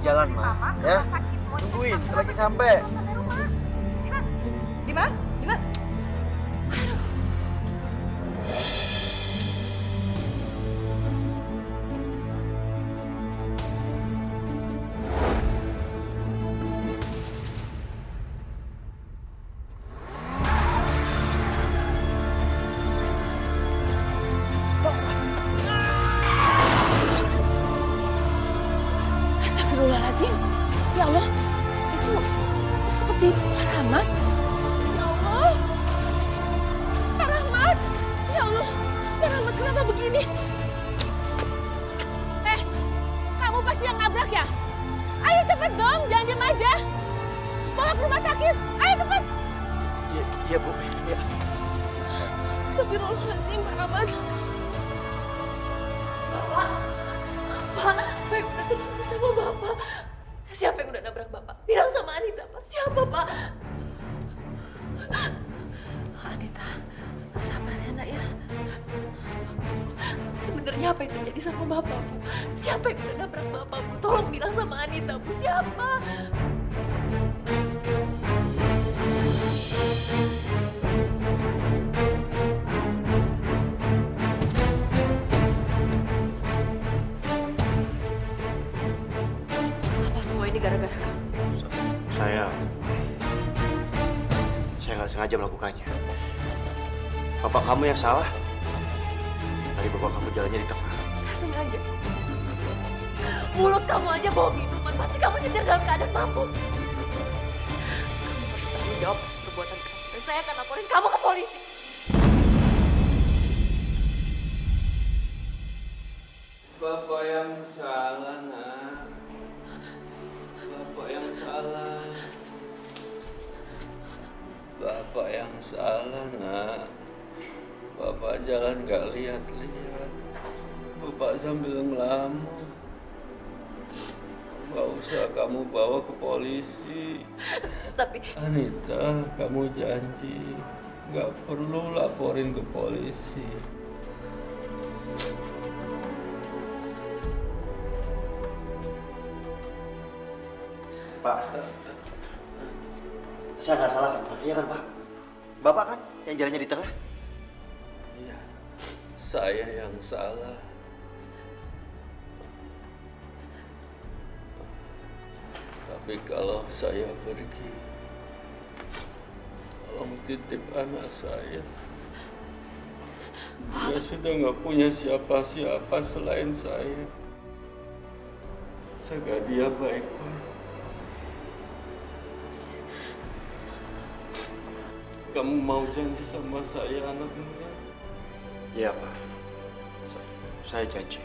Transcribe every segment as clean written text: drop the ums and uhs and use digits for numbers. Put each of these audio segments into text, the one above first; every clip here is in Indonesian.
jalan, Ma. Ya, tungguin, lagi sampai. Dimas, Dimas. Astagfirullahaladzim. Ya Allah, itu seperti Pak Rahmat. Ya Allah, Pak Rahmat. Ya Allah, Pak Rahmat kenapa begini? Kamu pasti yang nabrak ya? Ayo cepet dong, jangan diam aja. Bawa ke rumah sakit, ayo cepet. Iya, Bu. Iya. Astagfirullahaladzim, Pak Rahmat. Pak, Baik udah ketemu sama Bapak. Siapa yang udah nabrak Bapak? Bilang sama Anita, Pak. Siapa, Pak? Anita, sabar ya, Nak ya. Sebenarnya apa yang terjadi sama Bapak, Bu? Siapa yang udah nabrak Bapak, Bu? Tolong bilang sama Anita, Bu. Siapa? Apa semua ini gara-gara kamu? Saya nggak sengaja melakukannya. Bapak kamu yang salah. Tadi bapak kamu jalannya di tengah. Gak sengaja. Mulut kamu aja bawa minuman. Pasti kamu nyetir dalam keadaan mabuk. Kamu harus tanggung jawab atas perbuatan kamu. Dan saya akan laporin kamu ke polisi. Bapak yang salah, Nak. Bapak yang salah. Bapak yang salah, Nak. Bapak jalan gak lihat-lihat. Bapak sambil ngelamun. Gak usah kamu bawa ke polisi. Tapi Anita, kamu janji gak perlu laporin ke polisi. Pak, saya nggak salah kan, Pak? Iya kan, Pak? Bapak kan yang jalannya di tengah? Iya, saya yang salah. Tapi kalau saya pergi, tolong titip anak saya. Dia sudah nggak punya siapa-siapa selain saya. Jaga dia baik-baik. Kamu mau janji sama saya, anak muda? Iya, Pak. Saya janji.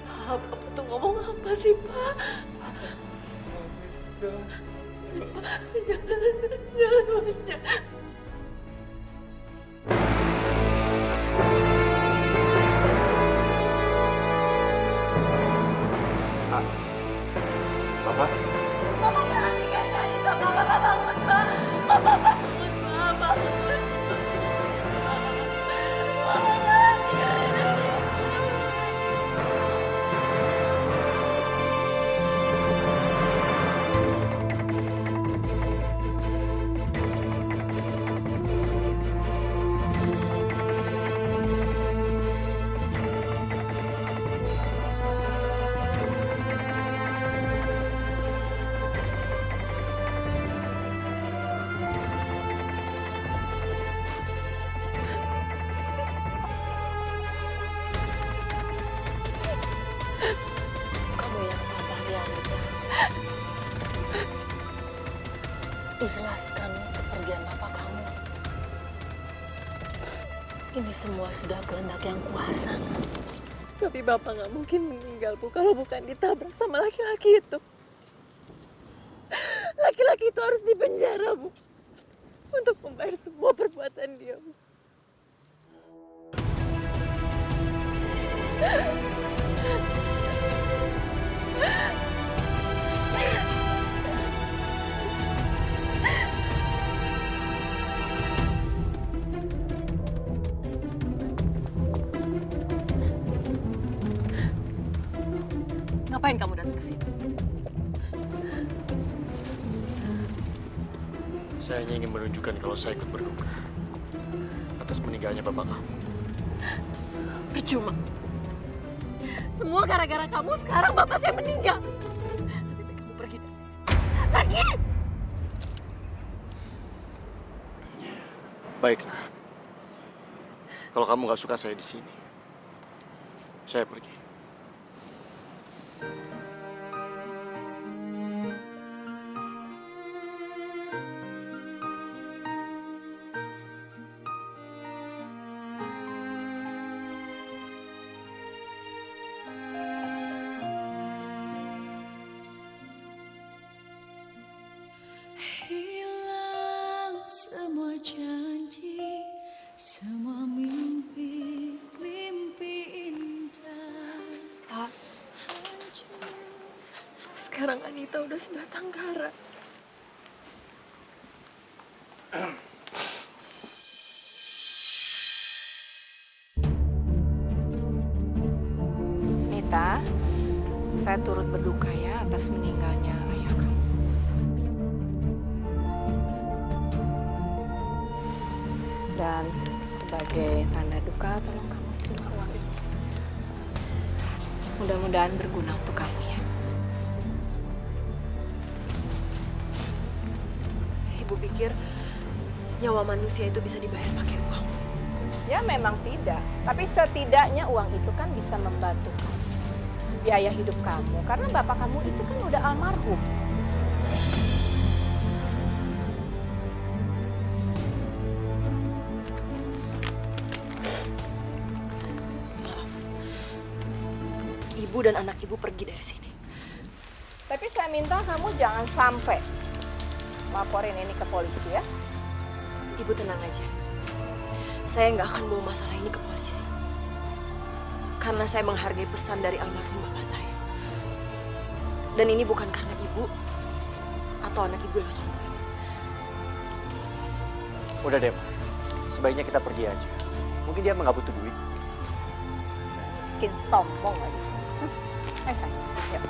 Bapak tuh ngomong apa sih, Pak? Jangan. Bapak? Bapak jangan tinggalin Anita, Bapak bangun, Pak. Bapak bangun, Pak. Bangun. Bapak jangan tinggalin Anita. Kamu yang sabar ya, Anita. Ikhlaskan kepergian bapak kamu. Ini semua sudah kehendak yang kuasa. Tapi bapak nggak mungkin meninggal, Bu, kalau bukan ditabrak sama laki-laki itu. Laki-laki itu harus dipenjara, Bu, untuk membayar semua perbuatan dia, Bu. Ngapain kamu datang ke sini? Saya hanya ingin menunjukkan kalau saya ikut berduka atas meninggalnya bapak kamu. Percuma. Semua gara-gara kamu sekarang bapak saya meninggal. Lebih baik kamu pergi dari sini. Pergi! Baiklah. Kalau kamu nggak suka saya di sini, saya pergi. Hilang semua janji, semua mimpi, mimpi indah. Pak, sekarang Anita udah sebatang kara. Nita, saya turut berduka ya atas meninggalnya ayah kamu. Dan sebagai tanda duka, tolong kamu terima uang ini. Mudah-mudahan berguna untuk kamu ya. Ibu pikir nyawa manusia itu bisa dibayar pakai uang. Ya memang tidak, tapi setidaknya uang itu kan bisa membantu kamu. Biaya hidup kamu, karena bapak kamu itu kan udah almarhum. Maaf. Ibu dan anak ibu pergi dari sini. Tapi saya minta kamu jangan sampai laporin ini ke polisi ya. Ibu tenang aja. Saya nggak akan bawa masalah ini ke polisi. Karena saya menghargai pesan dari almarhum bapak saya. Dan ini bukan karena ibu atau anak ibu yang sombong. Udah deh, Ma. Sebaiknya kita pergi aja. Mungkin dia nggak butuh duit. Miskin sombong lagi. Ayo sayang, yuk.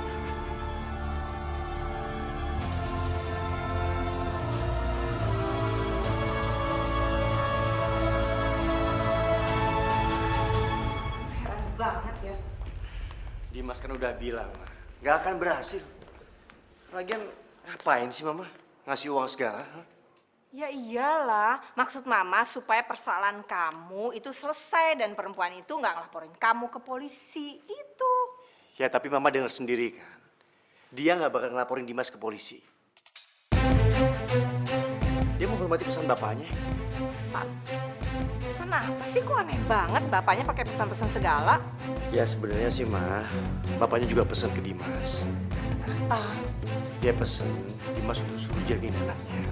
Heran banget ya. Dimas kan udah bilang, Ma. Nggak akan berhasil. Lagian ngapain sih Mama ngasih uang segala? Hah? Ya iyalah, maksud mama supaya persoalan kamu itu selesai dan perempuan itu nggak ngelaporin kamu ke polisi, itu. Ya tapi Mama dengar sendiri kan. Dia nggak bakal ngelaporin Dimas ke polisi. Dia menghormati pesan bapaknya. Pesan. Pesan apa sih, kok aneh banget bapaknya pakai pesan-pesan segala. Ya sebenarnya sih Ma, bapaknya juga pesan ke Dimas. Pesan apa? Dia pesan Dimas untuk suruh jagain anaknya.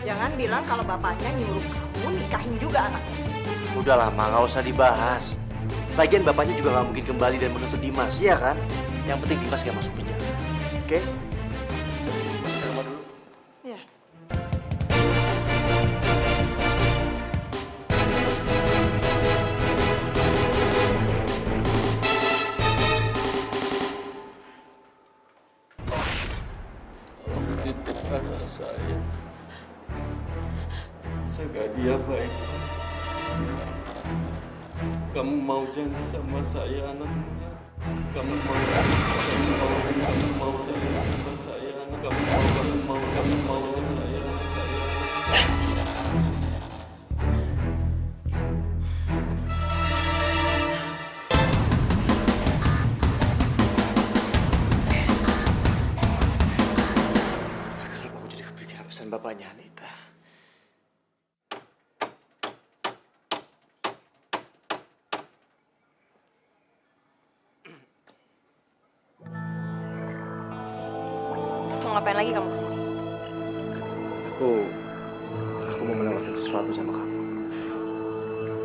Jangan bilang kalau bapaknya nyuruh kamu nikahin juga anaknya. Udah lama, nggak usah dibahas. Lagian bapaknya juga nggak mungkin kembali dan menuntut Dimas, iya kan? Yang penting Dimas gak masuk penjara, oke? Masuk ke kamar dulu. Ya. Tolong titipkan saya. Jaga dia baik. Kamu mau janji sama saya, anak muda? Kamu mau saya sama saya, kamu mau saya. Kenapa aku jadi kepikiran pesan bapaknya Anita? Mau ngapain lagi kamu kesini? Aku mau menawarkan sesuatu sama kamu.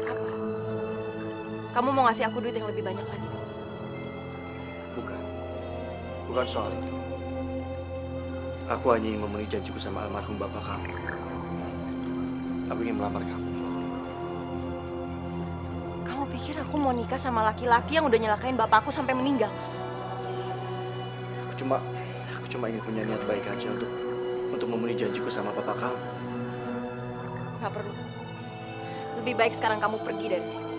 Apa? Kamu mau ngasih aku duit yang lebih banyak lagi? Bukan soal itu. Aku hanya ingin memenuhi janjiku sama almarhum bapak kamu. Aku ingin melamar kamu. Kamu pikir aku mau nikah sama laki-laki yang udah nyelakain bapakku sampai meninggal? Aku cuma ingin punya niat baik aja untuk untuk memenuhi janjiku sama papa kamu. Nggak perlu. Lebih baik sekarang kamu pergi dari sini.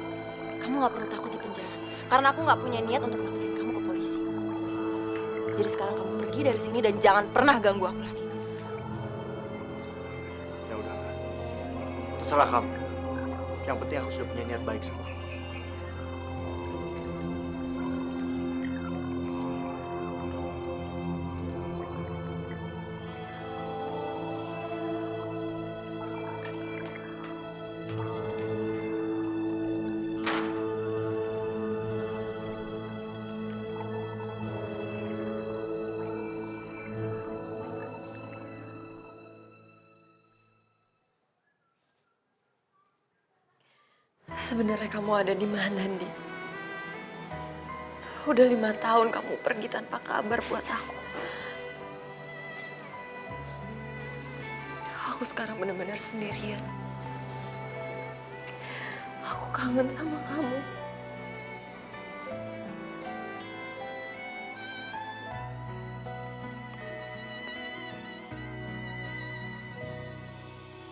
Kamu nggak perlu takut di penjara. Karena aku nggak punya niat untuk laporin kamu ke polisi. Jadi sekarang kamu pergi dari sini dan jangan pernah ganggu aku lagi. Ya udah, Kak. Terserah kamu. Yang penting aku sudah punya niat baik sama kamu. Sebenarnya kamu ada di mana, Ndi? Udah 5 tahun kamu pergi tanpa kabar buat aku. Aku sekarang benar-benar sendirian. Aku kangen sama kamu.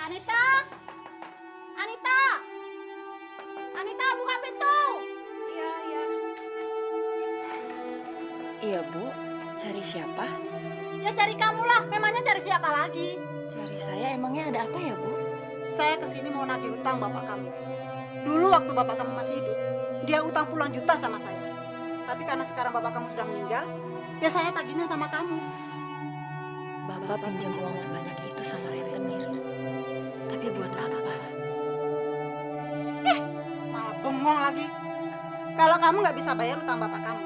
Anita! Anita! Anita, buka pintu! Iya, iya. Iya, Bu. Cari siapa? Ya cari kamu lah, memangnya cari siapa lagi? Cari saya, emangnya ada apa ya, Bu? Saya kesini mau nagih utang bapak kamu. Dulu waktu bapak kamu masih hidup, dia utang puluhan juta sama saya. Tapi karena sekarang bapak kamu sudah meninggal, ya saya tagihnya sama kamu. Bapak pinjam uang sebanyak itu sama rentenir. Tapi buat apa? Malah bengong lagi. Kalau kamu nggak bisa bayar utang bapak kamu,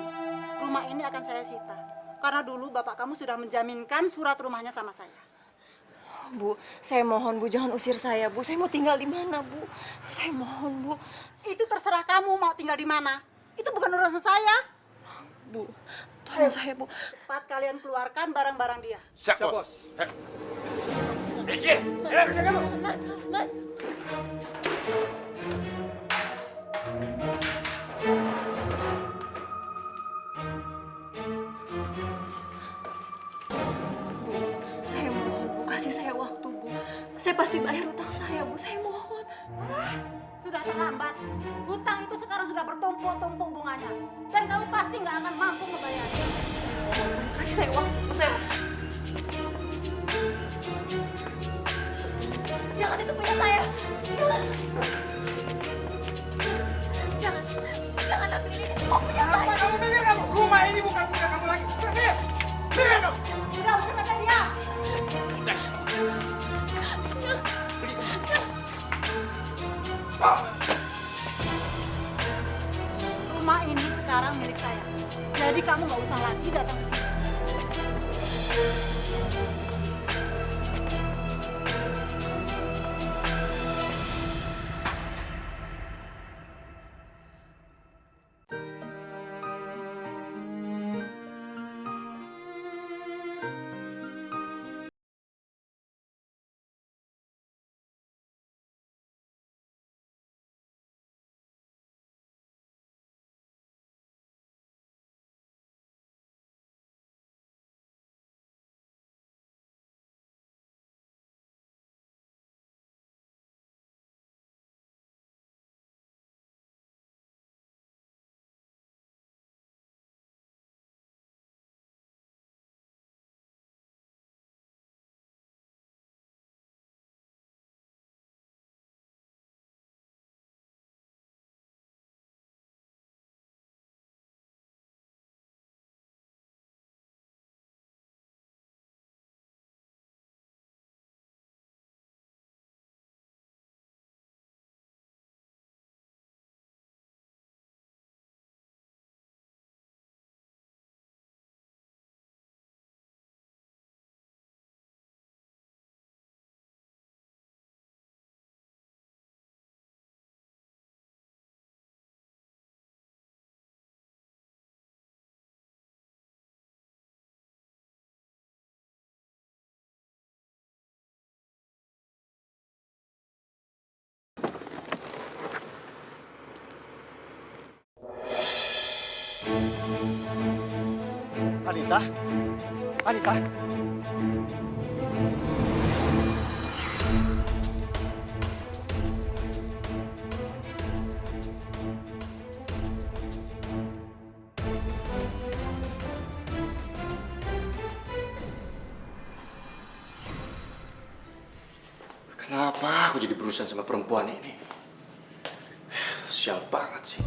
rumah ini akan saya sita. Karena dulu bapak kamu sudah menjaminkan surat rumahnya sama saya. Bu, saya mohon, Bu, jangan usir saya, Bu. Saya mau tinggal di mana, Bu? Saya mohon, Bu. Itu terserah kamu mau tinggal di mana. Itu bukan urusan saya. Bu, tolong saya, Bu. Cepat kalian keluarkan barang-barang dia. Siap, Bos. Mas, Mas. Bu, saya mohon, Bu. Kasih saya waktu, Bu. Saya pasti bayar utang saya, Bu. Saya mohon. Sudah terlambat. Hutang itu sekarang sudah bertumpuk-tumpuk bunganya. Dan kamu pasti nggak akan mampu membayarnya. Kasih saya waktu, Bu. Saya... Jangan, itu punya saya. Jangan. Jangan ambil ini. Semua punya saya. Kamu mikir kamu? Rumah ini bukan punya kamu lagi. Mikir. Mikir kamu. Sudah usir saja dia. Rumah ini sekarang milik saya. Jadi kamu nggak usah lagi datang ke sini. Anita? Anita? Kenapa aku jadi berurusan sama perempuan ini? Sial banget sih.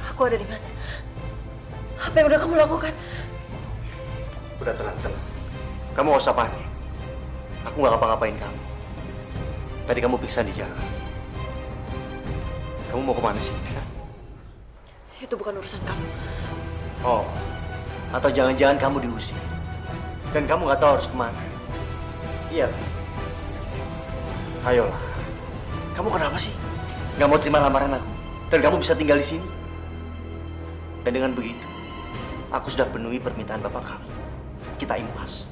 Aku ada di mana? Apa yang udah kamu lakukan? Udah tenang. Kamu gak usah panik. Aku gak ngapa-ngapain kamu. Tadi kamu pingsan di jalan. Kamu mau kemana sih? Hah? Itu bukan urusan kamu. Oh, atau jangan-jangan kamu diusir. Dan kamu gak tahu harus kemana. Iya. Ayolah. Kamu kenapa sih? Gak mau terima lamaran aku? Dan kamu bisa tinggal di sini? Dan dengan begitu, aku sudah penuhi permintaan bapak kamu. Kita impas.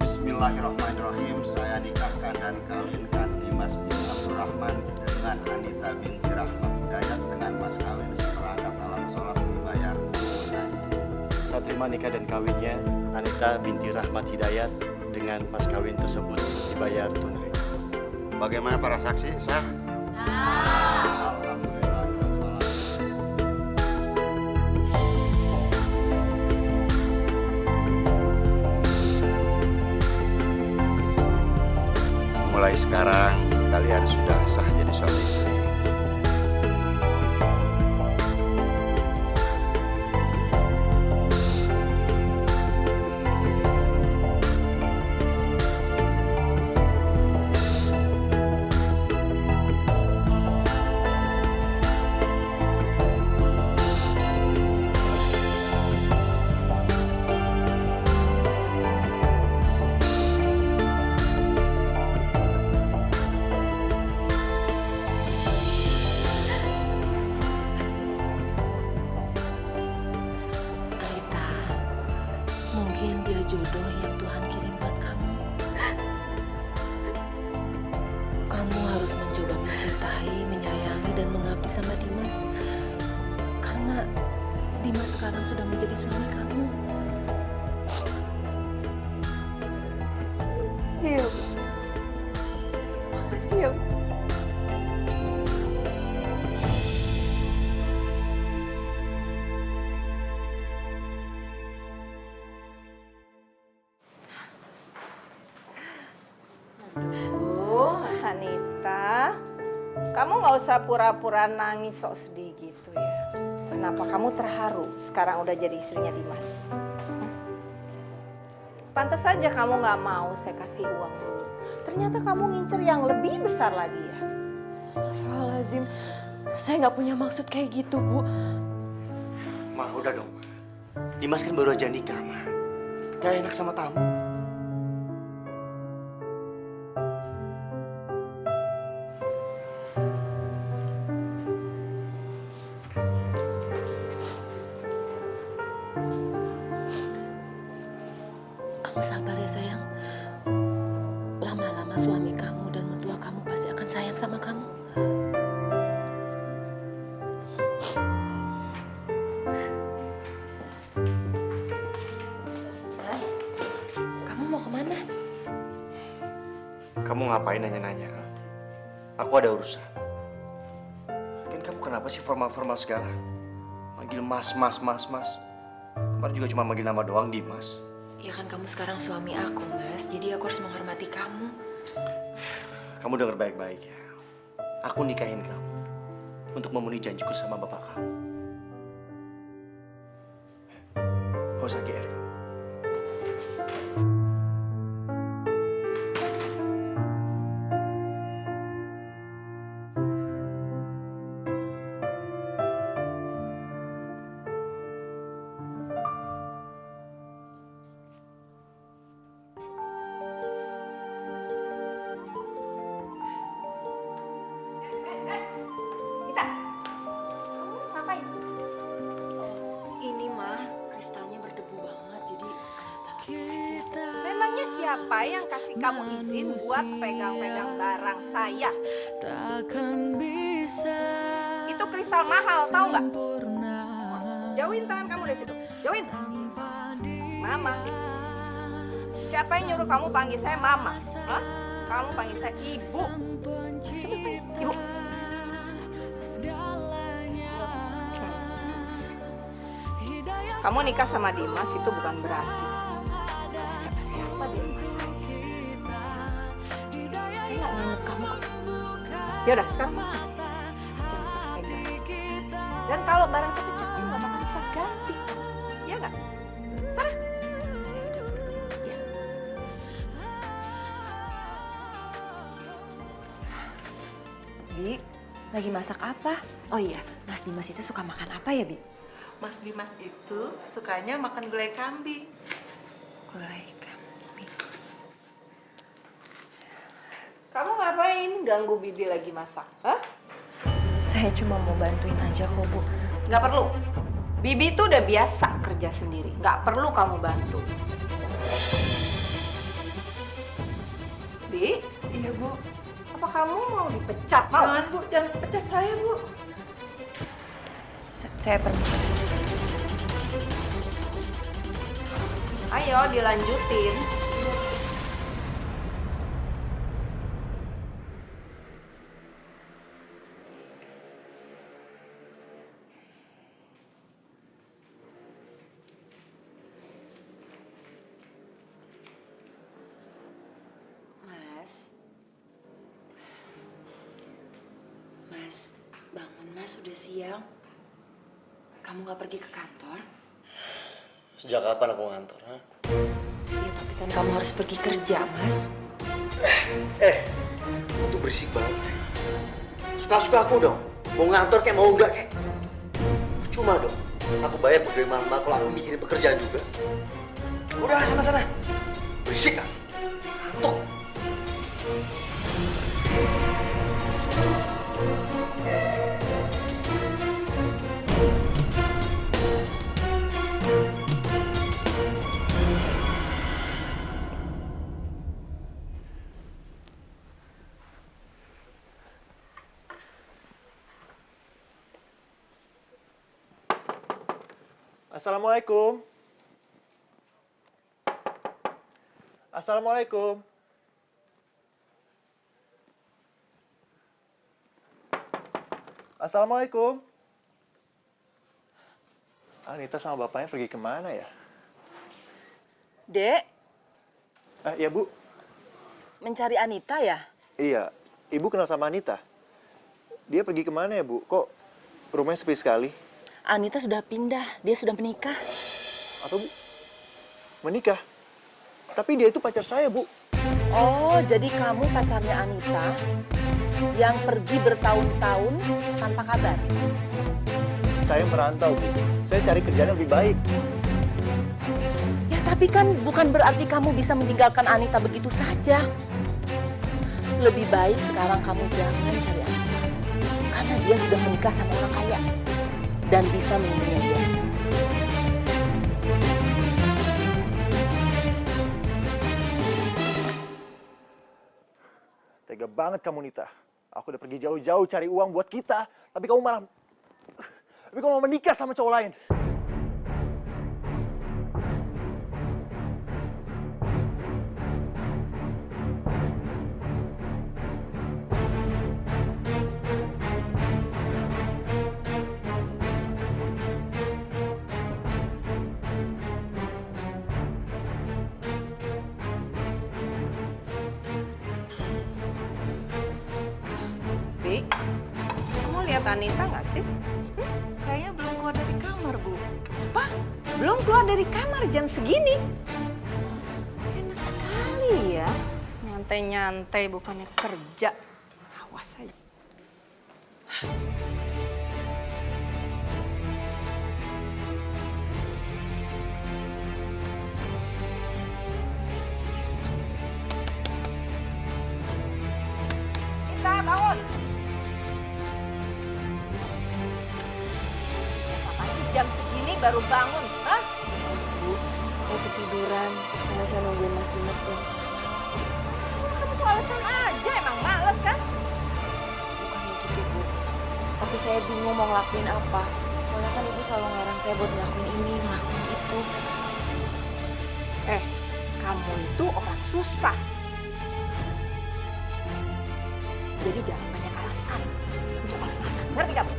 Bismillahirrahmanirrahim. Saya nikahkan dan kawinkan Dimas bin Abdurrahman dengan Anita binti Rahmat Hidayat dengan mas kawin seperangkat alat sholat dibayar tunai. Saya terima nikah dan kawinnya Anita binti Rahmat Hidayat dengan mas kawin tersebut dibayar tunai. Bagaimana para saksi? Sah? Alhamdulillah. Mulai sekarang kalian sudah sah jadi suami istri. Anita, mungkin dia jodoh yang Tuhan kirim buat kamu. Kamu harus mencoba mencintai, menyayangi, dan mengabdi sama Dimas. Karena Dimas sekarang sudah menjadi suami kamu. Iya, Bu. Makasih ya, Bu. Anita, kamu nggak usah pura-pura nangis sok sedih gitu ya. Kenapa kamu terharu sekarang udah jadi istrinya Dimas? Pantas saja kamu nggak mau saya kasih uang dulu. Ternyata kamu ngincer yang lebih besar lagi ya. Astagfirullahaladzim. Saya nggak punya maksud kayak gitu, Bu. Ma, udah dong, Ma. Dimas kan baru aja nikah, Ma. Gak enak sama tamu. Kamu sabar ya sayang. Lama-lama suami kamu dan mertua kamu pasti akan sayang sama kamu. Mas, kamu mau kemana? Kamu ngapain nanya-nanya? Aku ada urusan. Kan kamu kenapa sih formal-formal segala? Manggil mas. Kemarin juga cuma manggil nama doang, Dimas. Ya kan kamu sekarang suami aku, Mas. Jadi aku harus menghormati kamu. Kamu denger baik-baik ya. Aku nikahin kamu untuk memenuhi janjiku sama bapak kamu. Gak usah GR kamu. Kita, kamu ngapain? Ini mah kristalnya berdebu banget. siapa yang kasih kamu izin buat pegang-pegang barang saya? Takkan bisa. Itu kristal mahal, tahu nggak? Jauhin tangan kamu dari situ. Jauhin. Mama. Siapa yang nyuruh kamu panggil saya Mama? Hah? Kamu panggil saya Ibu. Coba panggil. Ibu. Kamu nikah sama Dimas itu bukan berarti kamu siapa-siapa di rumah saya. Saya nggak nganggep kamu kok. Yaudah, sekarang kamu sana. Jangan pernah pegang. Dan kalau barang saya pecah, nggak bakal bisa ganti. Iya nggak? Sana. Saya udah pergi. Ya. Bi, lagi masak apa? Oh iya, Mas Dimas itu suka makan apa ya, Bi? Mas Dimas itu sukanya makan gulai kambing. Gulai kambing. Kamu ngapain ganggu Bibi lagi masak? Hah? Saya cuma mau bantuin aja kok, Bu. Nggak perlu. Bibi tuh udah biasa kerja sendiri. Nggak perlu kamu bantu. Bi, Iya, Bu. apa kamu mau dipecat? Mau? Jangan, Bu. Jangan pecat saya, Bu. Saya permisi. Ayo dilanjutin. Mas, bangun Mas, udah siang. Kamu gak pergi ke kantor? Sejak kapan aku ngantor, ha? Iya, tapi kan kamu harus pergi kerja, Mas. Kamu tuh berisik banget. Suka-suka aku dong. Mau ngantor kayak mau enggak kayak. Cuma dong. Aku bayar pegawai malam kalau aku mikirin pekerjaan juga. Udah, sana-sana. Berisik kan? Ngantuk. Assalamualaikum. Assalamualaikum. Assalamualaikum. Anita sama bapaknya pergi kemana ya? Dek, Ya Bu. mencari Anita ya? Iya, Ibu kenal sama Anita. Dia pergi kemana ya Bu? Kok rumahnya sepi sekali? Anita sudah pindah, dia sudah menikah. Apa Bu? Menikah? Tapi dia itu pacar saya Bu. Oh, jadi kamu pacarnya Anita yang pergi bertahun-tahun tanpa kabar? Saya merantau Bu. Saya cari kerjaan yang lebih baik. Ya, tapi kan bukan berarti kamu bisa meninggalkan Anita begitu saja. Lebih baik sekarang kamu jangan cari Anita. Karena dia sudah menikah sama orang kaya. Dan bisa melindungi dia. Tega banget kamu, Nita. Aku udah pergi jauh-jauh cari uang buat kita. Tapi kamu malah menikah sama cowok lain. Bi, kamu lihat Anita nggak sih? Kayaknya belum keluar dari kamar, Bu. Apa? Belum keluar dari kamar jam segini? Enak sekali ya. Nyantai-nyantai bukannya kerja. Awas aja. Kita bangun. Kenapa sih jam segini baru bangun? Hah? Bu, saya ketiduran. Soalnya saya nungguin Mas Dimas pulang. alasan aja, emang males kan? Bukannya gitu, Bu. Tapi saya bingung mau ngelakuin apa. Soalnya kan Ibu selalu ngelarang saya buat ngelakuin ini, ngelakuin itu. Kamu itu orang susah. Jadi jangan banyak alasan. Untuk alasan-alasan, ngerti kamu?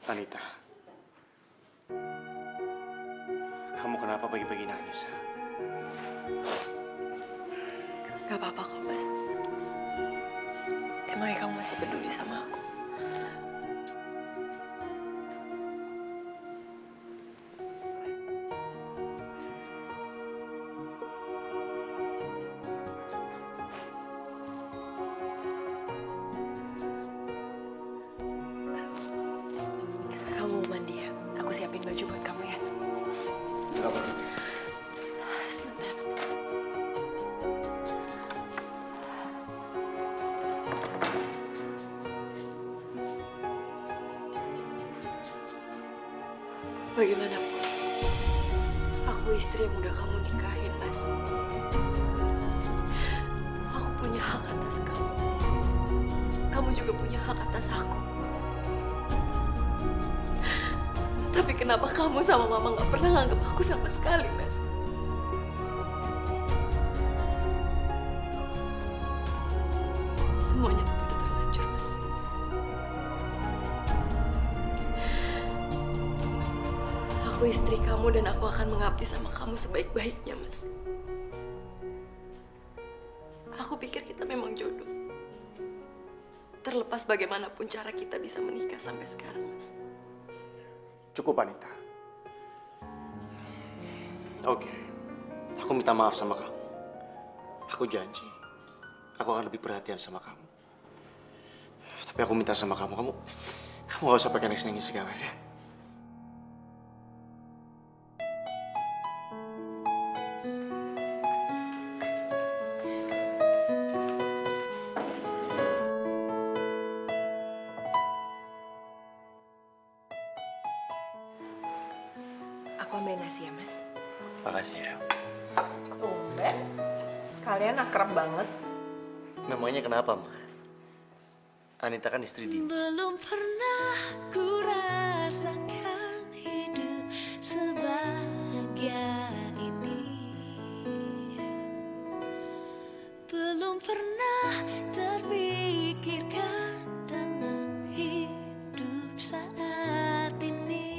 Anita, kamu kenapa pagi-pagi nangis? Gak apa-apa kok, Mas. Emangnya kamu masih peduli sama aku? Kamu mau mandi ya? Aku siapin baju buat kamu ya. Enggak perlu. Sebentar. Bagaimanapun, aku istri yang udah kamu nikahin, Mas. Aku punya hak atas kamu. Kamu juga punya hak atas aku. Tapi kenapa kamu sama Mama gak pernah nganggap aku sama sekali, Mas? Semuanya tuh udah terlanjur, Mas. Aku istri kamu dan aku akan mengabdi sama kamu sebaik-baiknya, Mas. Aku pikir kita memang jodoh. Terlepas bagaimanapun cara kita bisa menikah sampai sekarang, Mas. Cukup, Anita. Oke, aku minta maaf sama kamu. Aku janji, aku akan lebih perhatian sama kamu. Tapi aku minta sama kamu gak usah pakai nangis-nangis segala ya. Aku ambilin nasi ya, Mas. Makasih ya. Tumben. Kalian akrab banget. Memangnya kenapa, Ma? Anita kan istri Dini. Belum pernah ku rasakan hidup sebahagia ini. Belum pernah terpikirkan dalam hidup saat ini.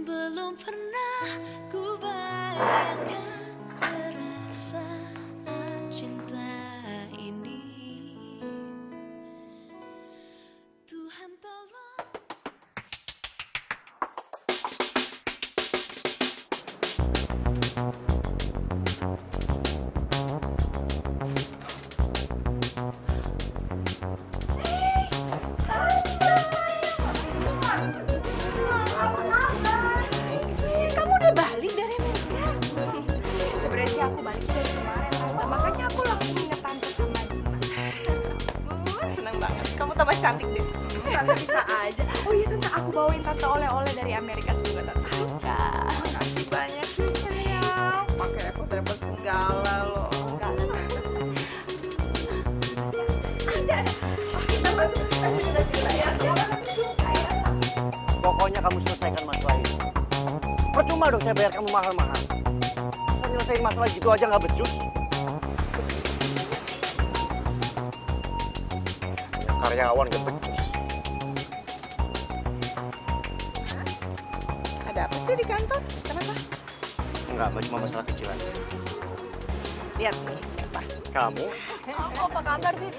Belum pernah ku bayangkan perasaan cinta ini. Tuhan tolong. Kamu udah balik dari Amerika? Sebenarnya sih aku balik dari kemarin, Tante. Makanya aku langsung inget Tante sama Dimas. Seneng banget. Kamu tambah cantik deh. Tante bisa aja. Oh iya, Tante. Aku bawain Tante oleh-oleh dari Amerika. Semoga Tante suka. Makasih banyak ya, sayang. Pakai repot-repot segala loh. Enggak ada, Tante. Ada. Kita masih cerita ya. Siapa yang suka ya? Pokoknya kamu selesaikan masalah ini. Percuma dong saya bayar kamu mahal-mahal. Saya nyelesain masalah gitu aja nggak becus. Karyawan nggak becus. Ada apa sih di kantor? Kenapa? Enggak, cuma masalah kecil aja. Lihat nih siapa. Kamu Apa kabar sih?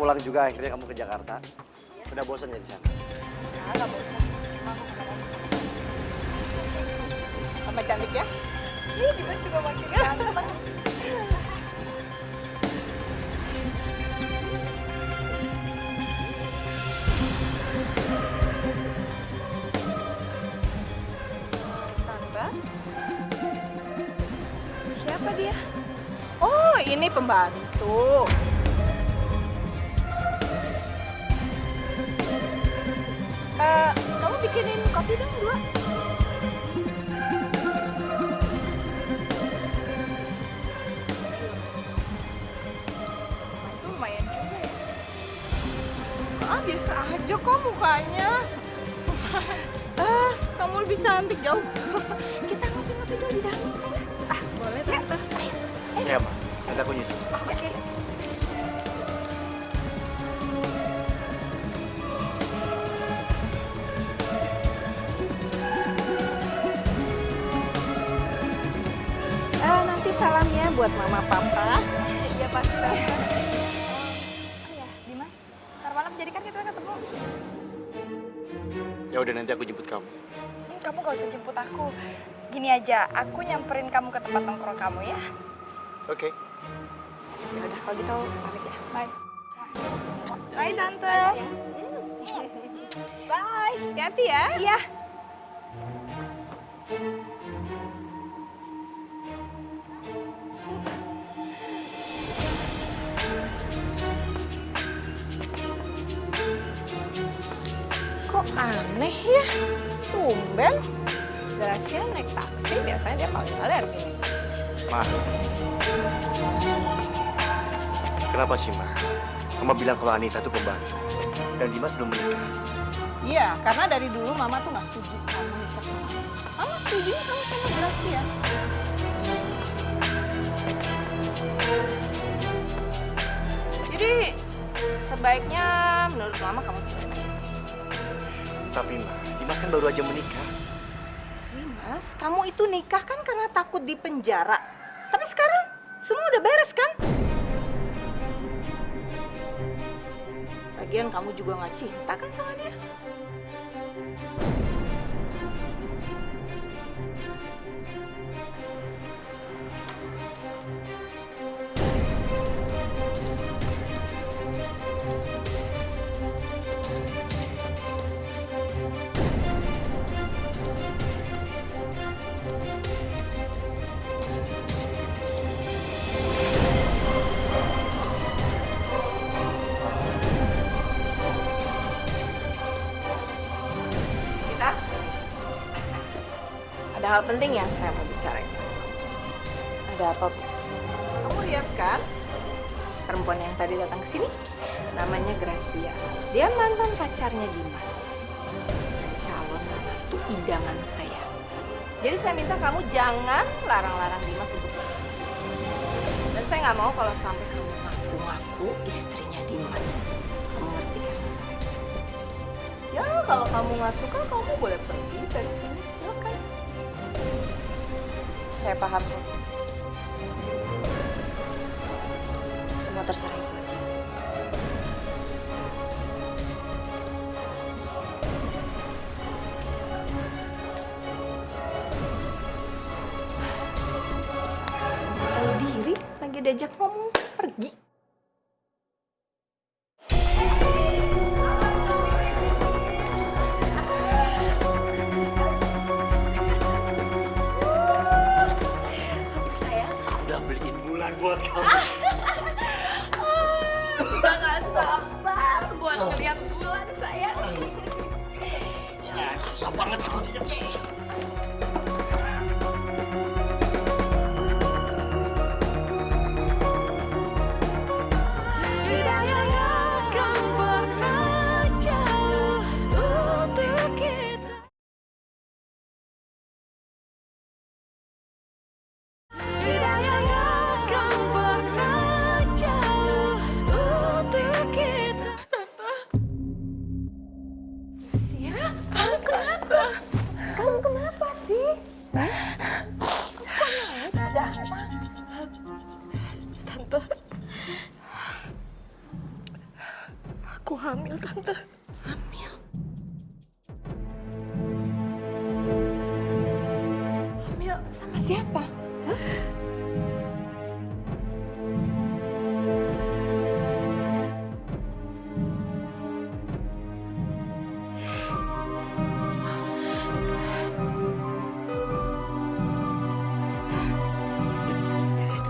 pulang juga akhirnya kamu ke Jakarta. Udah bosan ya di sana? Nggak bosan. Cuma aku kenal di sana. Tambah cantik ya? Ih, Dimas juga makin ganteng. Ini pembantu. Kamu bikinin kopi dong 2. Itu lumayan juga ya. Biasa aja kok mukanya. Kamu lebih cantik jauh. Kita ngopi-ngopi dulu di dalam sana. Boleh tante. Ayo. Ya, Ma. Nanti aku nyusul. Oke. Nanti salamnya buat mama papa. Iya pasti tante. Oh ya, Dimas. Ntar malam jadi kan kita ketemu. Ya udah, nanti aku jemput kamu. Kamu gak usah jemput aku. Gini aja, aku nyamperin kamu ke tempat nongkrong kamu ya. Oke. Ya udah kalau gitu pamit ya. Bye. Bye tante. Bye. Hati-hati ya. Iya. Kok aneh ya? Tumben. Gracia naik taksi, biasanya dia paling alergi naik taksi. Ma. Kenapa sih, Ma? Mama bilang kalau Anita tuh pembantu. Dan Dimas belum menikah. Iya, karena dari dulu Mama tuh nggak setuju kamu nikah sama aku. Mama setuju kamu sama Gracia. Jadi sebaiknya menurut Mama kamu cerai aja. Tapi, Ma, Dimas kan baru aja menikah. Dimas, kamu itu nikah kan karena takut di penjara. Tapi sekarang semua udah beres kan? Lagian kamu juga nggak cinta kan sama dia? Ada hal penting yang saya mau bicarain sama kamu. Ada apa, Bu? Kamu lihat kan? Perempuan yang tadi datang ke sini namanya Gracia. Dia mantan pacarnya Dimas. Dan calon menantu idaman saya. Jadi saya minta kamu jangan larang-larang Dimas untuk bersama. Dan saya nggak mau kalau sampai kamu ngaku-ngaku istrinya Dimas. Kamu ngerti kan masalahnya? Ya, kalau kamu nggak suka, kamu boleh pergi dari sini. Silakan. Saya paham, Bu. Semua terserah Ibu aja. Tahu diri, lagi diajak ngomong, pergi. Udah beliin bulan buat kamu. Udah gak sabar buat ngeliat bulan, sayang. Ya, susah banget sebutnya. Aku hamil, Tante. Hamil? Hamil sama siapa?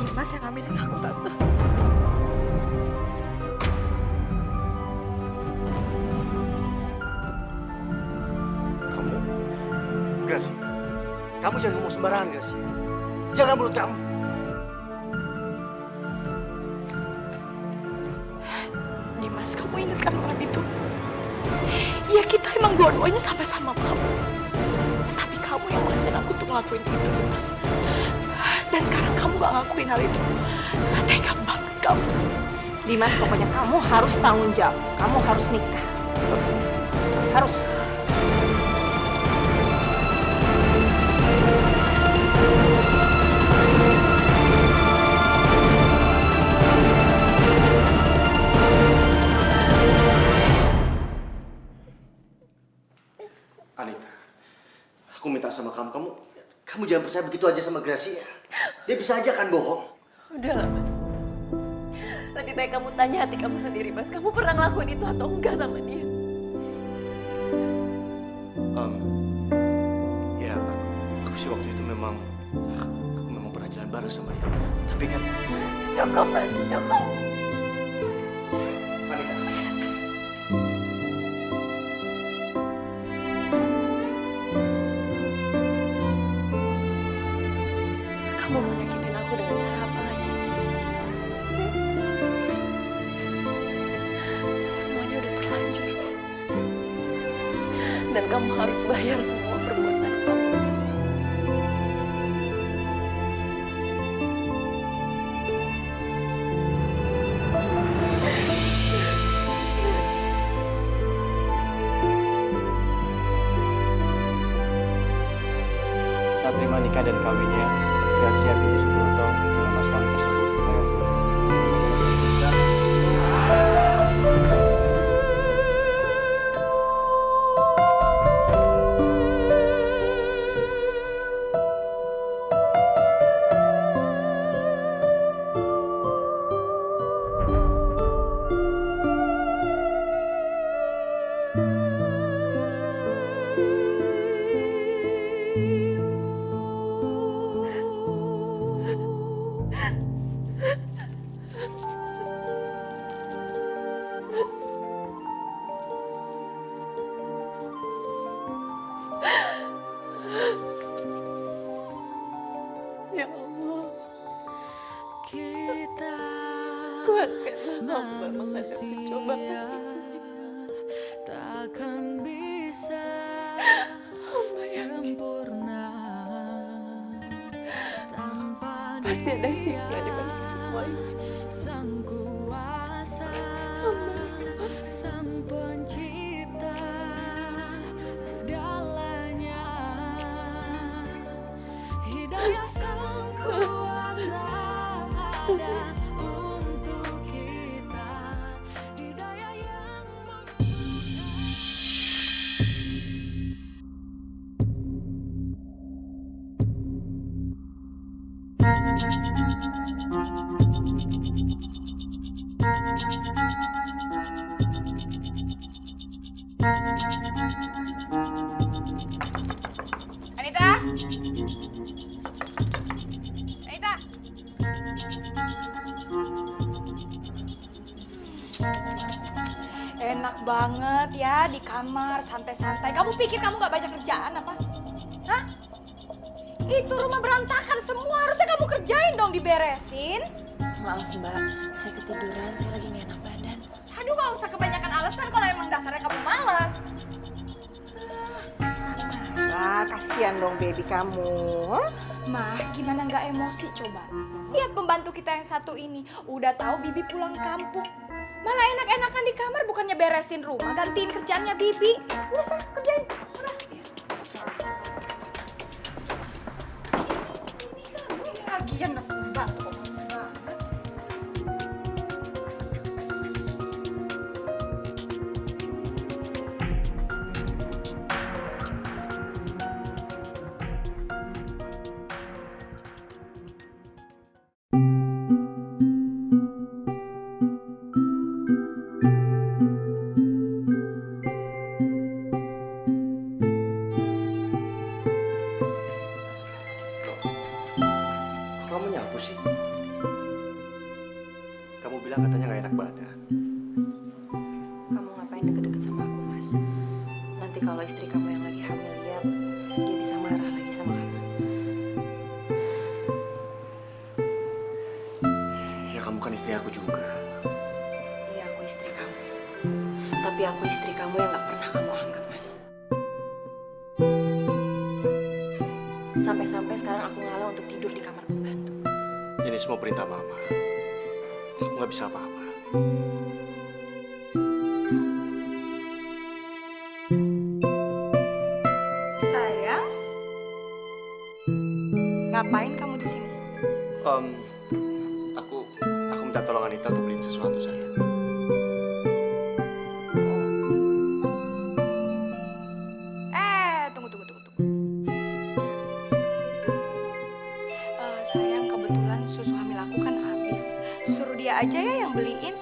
Dimas yang hamilin aku, Tante. Gracie. Kamu jangan ngomong sembarangan, Gracie. Jaga mulut kamu. Dimas, kamu ingat kan malam itu? Iya, kita emang dua-duanya sampai sama kamu. Tapi kamu yang maksain aku untuk ngelakuin itu, Dimas. Dan sekarang kamu gak ngakuin hal itu. Tega banget kamu. Dimas, pokoknya kamu harus tanggung jawab. Kamu harus nikah. Harus. Anita, aku minta sama kamu jangan percaya begitu aja sama Gracia. Dia bisa aja kan bohong. Udahlah, Mas. Lebih baik kamu tanya hati kamu sendiri, Mas. Kamu pernah ngelakuin itu atau enggak sama dia? Ya, aku sih waktu itu memang pernah jalan bareng sama dia. Tapi kan Cukup, Mas. Cukup. Anita. Kamu mau nyakitin aku dengan cara apa lagi, Mas? Semuanya udah terlanjur. Dan kamu harus bayar semua perbuatan kamu, Mas. Saat terima nikah dan kawinnya, Gracia binti Suburto dengan mas kawin tersebut dibayar tunai. Ya Allah, kuatkanlah hamba menghadapi cobaan. Takkan bisa sempurna tanpa Pasti ada hikmah di balik semua ini. Sang kuasa, sang pencipta segalanya, hidayah sang kuasa ada untuk kita, hidayah yang Anita? Anita? Enak banget ya di kamar, santai-santai. Kamu pikir kamu gak banyak kerjaan apa? Hah? Itu rumah berantakan semua, harusnya kamu kerjain dong, diberesin. Maaf, Mbak. Saya ketiduran, saya lagi gak enak badan. Aduh, gak usah kebanyakan alasan kalau emang dasarnya kamu malas. Nah, kasihan dong baby kamu. Mah, gimana nggak emosi coba? Lihat pembantu kita yang satu ini, udah tahu Bibi pulang kampung. Malah enak-enakan di kamar, bukannya beresin rumah, gantiin kerjaannya Bibi. Udah sana, kerjain. Udah. Ini lagian pembantu kok males banget. Kamu nyapu sih? Kamu bilang katanya gak enak badan. Kamu ngapain deket-deket sama aku, Mas? Nanti kalau istri kamu yang lagi hamil lihat, dia bisa marah lagi sama kamu. Ya kamu kan istri aku juga. Iya, aku istri kamu. Tapi aku istri kamu yang gak pernah kamu anggap, Mas. Sampai-sampai sekarang aku ngalah untuk tidur di kamar pembantu. Ini semua perintah mama. Aku nggak bisa apa-apa. Sayang, ngapain kamu di sini? Aku minta tolong Anita untuk beliin sesuatu saya. Tunggu. Sayang, kebetulan susu hamil aku kan habis. Suruh dia aja ya yang beliin.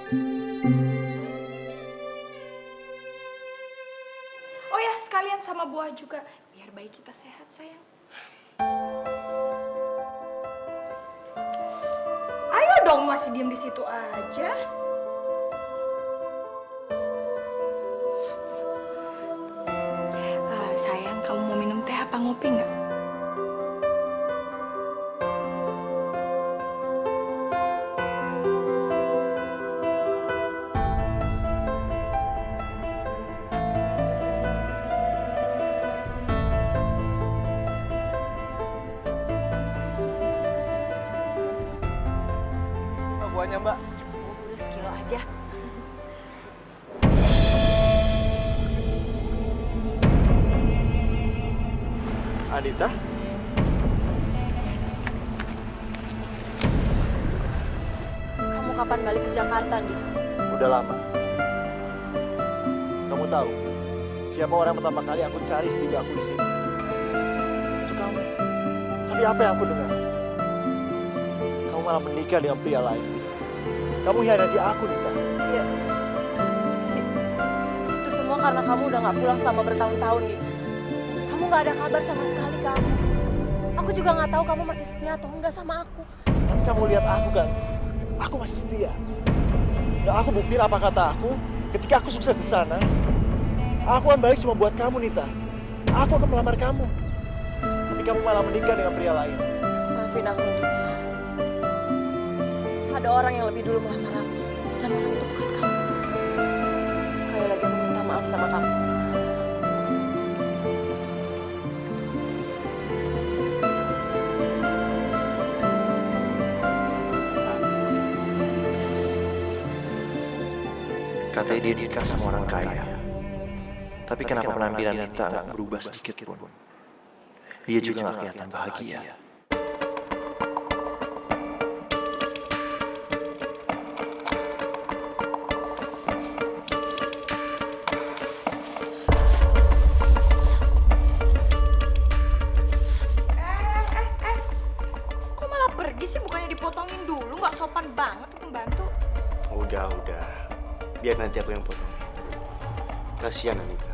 Oh ya, sekalian sama buah juga. Biar bayi kita sehat, sayang. Ayo dong, masih diem di situ aja. Sayang, kamu mau minum teh apa ngopi nggak? Buahnya Mbak. Udah sekilo aja. Anita? Kamu kapan balik ke Jakarta, Di? Udah lama. Kamu tahu siapa orang pertama kali aku cari setiap aku di sini? Itu kamu. Tapi apa yang aku dengar? Kamu malah menikah dengan pria lain. Kamu hianati aku, Nita. Iya. Itu semua karena kamu udah gak pulang selama bertahun-tahun, Di. Kamu gak ada kabar sama sekali ke aku. Aku juga gak tahu kamu masih setia atau enggak sama aku. Tapi kamu lihat aku kan, aku masih setia. Dan aku buktiin apa kata aku, ketika aku sukses di sana, aku akan balik cuma buat kamu, Nita. Aku akan melamar kamu. Tapi kamu malah menikah dengan pria lain. Maafin aku, Di. Ada orang yang lebih dulu melamar aku. Dan orang itu bukan kamu. Sekali lagi aku minta maaf sama kamu. Katanya dia nikah sama orang kaya. Tapi kenapa penampilan Nita nggak berubah sedikit pun? Dia juga nggak kelihatan bahagia. Kok malah pergi sih? Bukannya dipotongin dulu? Nggak sopan banget tuh pembantu. Udah. Biar nanti aku yang potong. Kasihan Anita.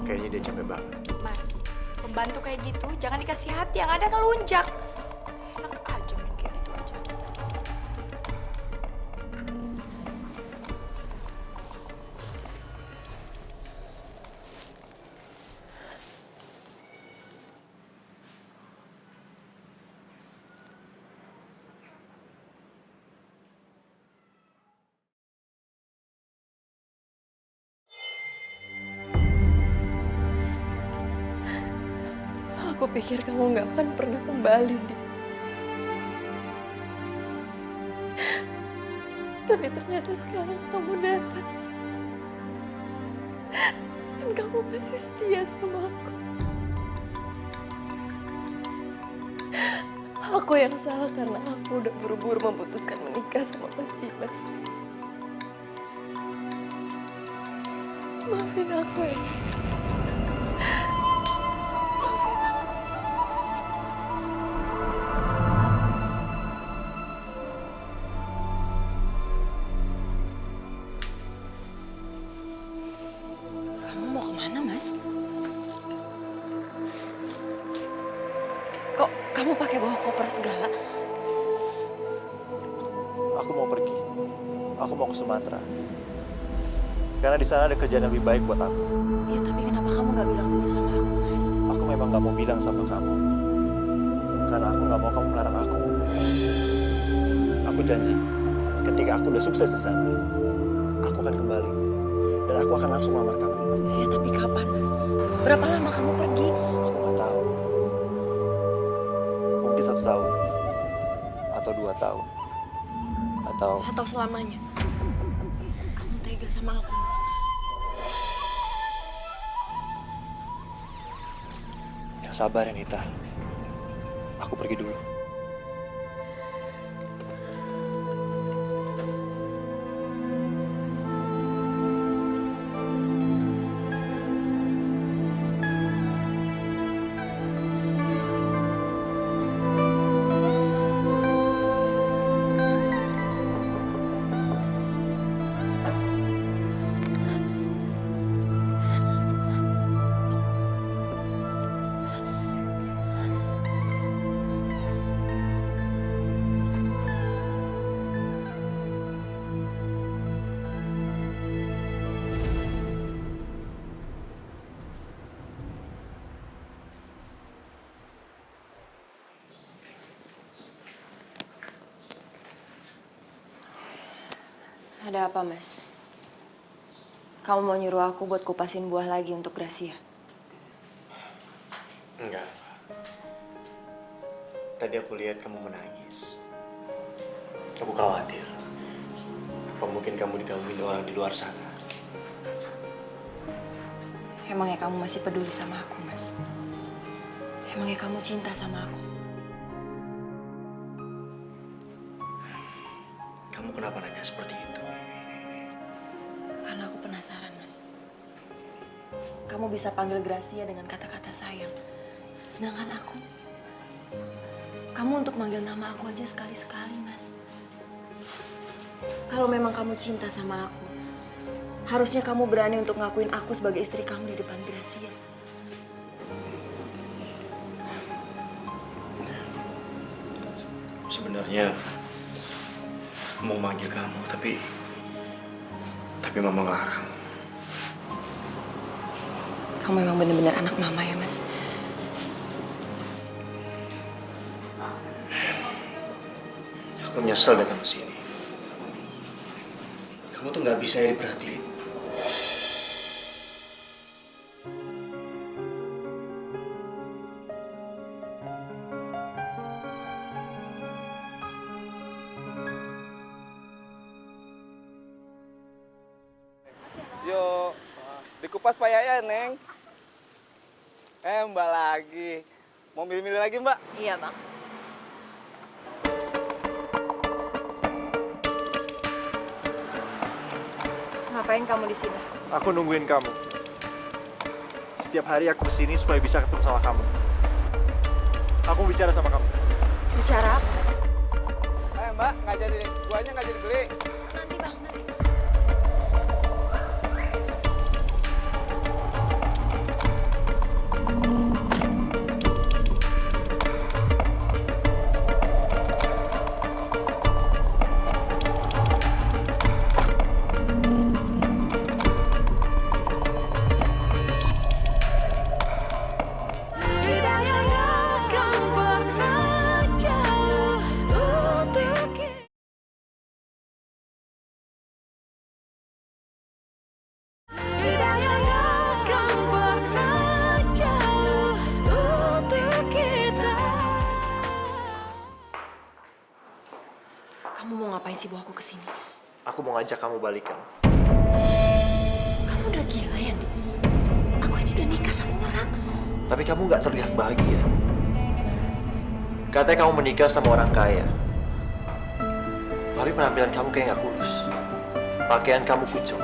Kayaknya dia capek banget. Mas, pembantu kayak gitu jangan dikasih hati, yang ada ngelunjak. Enak aja main kayak gitu aja. Aku pikir kamu gak akan pernah kembali, Di. Tapi ternyata sekarang kamu datang. Dan kamu masih setia sama aku. Aku yang salah karena aku udah buru-buru memutuskan menikah sama Mas Dimas. Maafin aku ya. Kok kamu pakai bawa koper segala? Aku mau pergi. Aku mau ke Sumatera. Karena di sana ada kerjaan yang lebih baik buat aku. Iya, tapi kenapa kamu gak bilang dulu sama aku, Mas? Mas. Aku memang gak mau bilang sama kamu. Karena aku gak mau kamu melarang aku. Aku janji, ketika aku udah sukses di sana, aku akan kembali. Dan aku akan langsung melamar kamu. Ya tapi kapan Mas? Berapa lama kamu pergi? Aku gak tahu. Mungkin 1 tahun. Atau 2 tahun. Atau selamanya? Kamu tega sama aku Mas. Yang sabar ya Nita. Aku pergi dulu. Ada apa Mas? Kamu mau nyuruh aku buat kupasin buah lagi untuk Gracia? Enggak, Pak. Tadi aku lihat kamu menangis. Aku khawatir. Apa mungkin kamu digangguin orang di luar sana? Emangnya kamu masih peduli sama aku, Mas? Emangnya kamu cinta sama aku? Kamu kenapa nanya seperti itu? Karena aku penasaran, Mas. Kamu bisa panggil Gracia dengan kata-kata sayang. Sedangkan aku, kamu untuk manggil nama aku aja sekali-sekali, Mas. Kalau memang kamu cinta sama aku, harusnya kamu berani untuk ngakuin aku sebagai istri kamu di depan Gracia. Sebenarnya mau manggil kamu, tapi mama ngelarang. Kamu memang benar-benar anak mama ya, Mas. Aku nyesel datang ke sini. Kamu tuh nggak bisa ya diperhatiin. Yo, dikupas Pak Yaya, Neng. Mbak lagi. Mau milih-milih lagi, Mbak? Iya, Bang. Ngapain kamu di sini? Aku nungguin kamu. Setiap hari aku kesini supaya bisa ketemu sama kamu. Aku bicara sama kamu. Bicara apa? Mbak, nggak jadi, buahnya nggak jadi beli. Nanti, Bang. Nanti. Kamu mau ngapain sih bawa aku ke sini? Aku mau ngajak kamu balikan. Kamu udah gila ya, Dik? Aku ini udah nikah sama orang. Tapi kamu nggak terlihat bahagia. Katanya kamu menikah sama orang kaya. Tapi penampilan kamu kayak nggak kurus. Pakaian kamu kucel.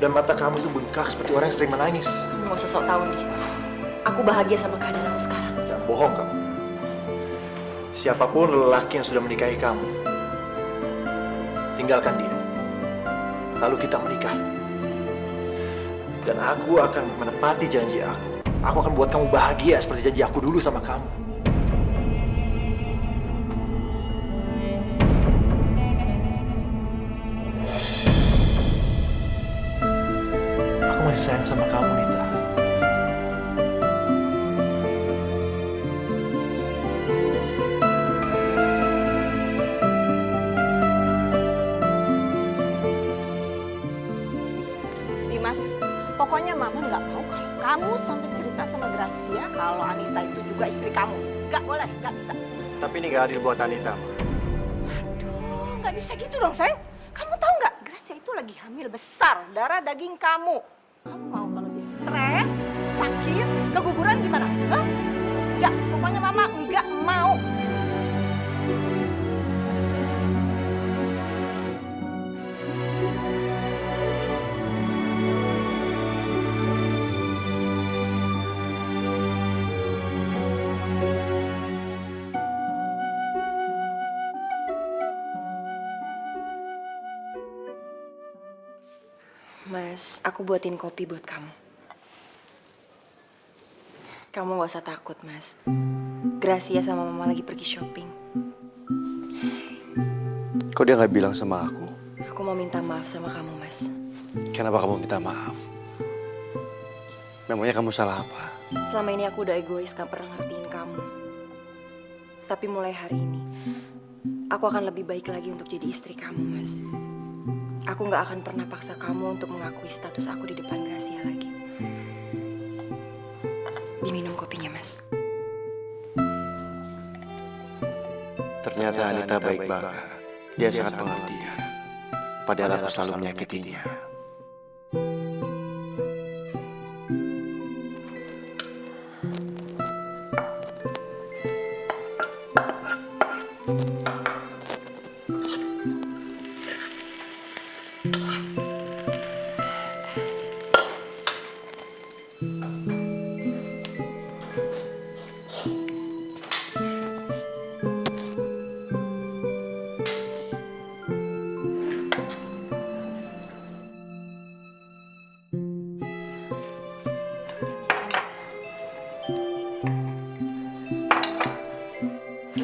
Dan mata kamu itu bengkak seperti orang yang sering menangis. Kamu gak usah sok tahu, Dik. Aku bahagia sama keadaan aku sekarang. Jangan bohong kamu. Siapapun lelaki yang sudah menikahi kamu, tinggalkan dia. Lalu kita menikah. Dan aku akan menepati janji aku. Aku akan buat kamu bahagia seperti janji aku dulu sama kamu. Aku masih sayang sama kamu, Nita. Pokoknya Mama nggak mau kalau kamu sampai cerita sama Gracia kalau Anita itu juga istri kamu. Nggak boleh, nggak bisa. Tapi ini nggak adil buat Anita, Ma. Aduh, nggak bisa gitu dong, sayang. Kamu tahu nggak, Gracia itu lagi hamil besar, darah daging kamu. Kamu mau kalau dia stres, sakit, keguguran gimana? Hah? Nggak, pokoknya Mama nggak mau. Mas, aku buatin kopi buat kamu. Kamu gak usah takut, Mas. Gracia sama Mama lagi pergi shopping. Kok dia nggak bilang sama aku? Aku mau minta maaf sama kamu, Mas. Kenapa kamu minta maaf? Memangnya kamu salah apa? Selama ini aku udah egois, gak pernah ngertiin kamu. Tapi mulai hari ini, aku akan lebih baik lagi untuk jadi istri kamu, Mas. Aku gak akan pernah paksa kamu untuk mengakui status aku di depan Gracia lagi. Diminum kopinya, Mas. Ternyata Anita baik banget. Dia sangat pengertian. Padahal aku selalu menyakitinya.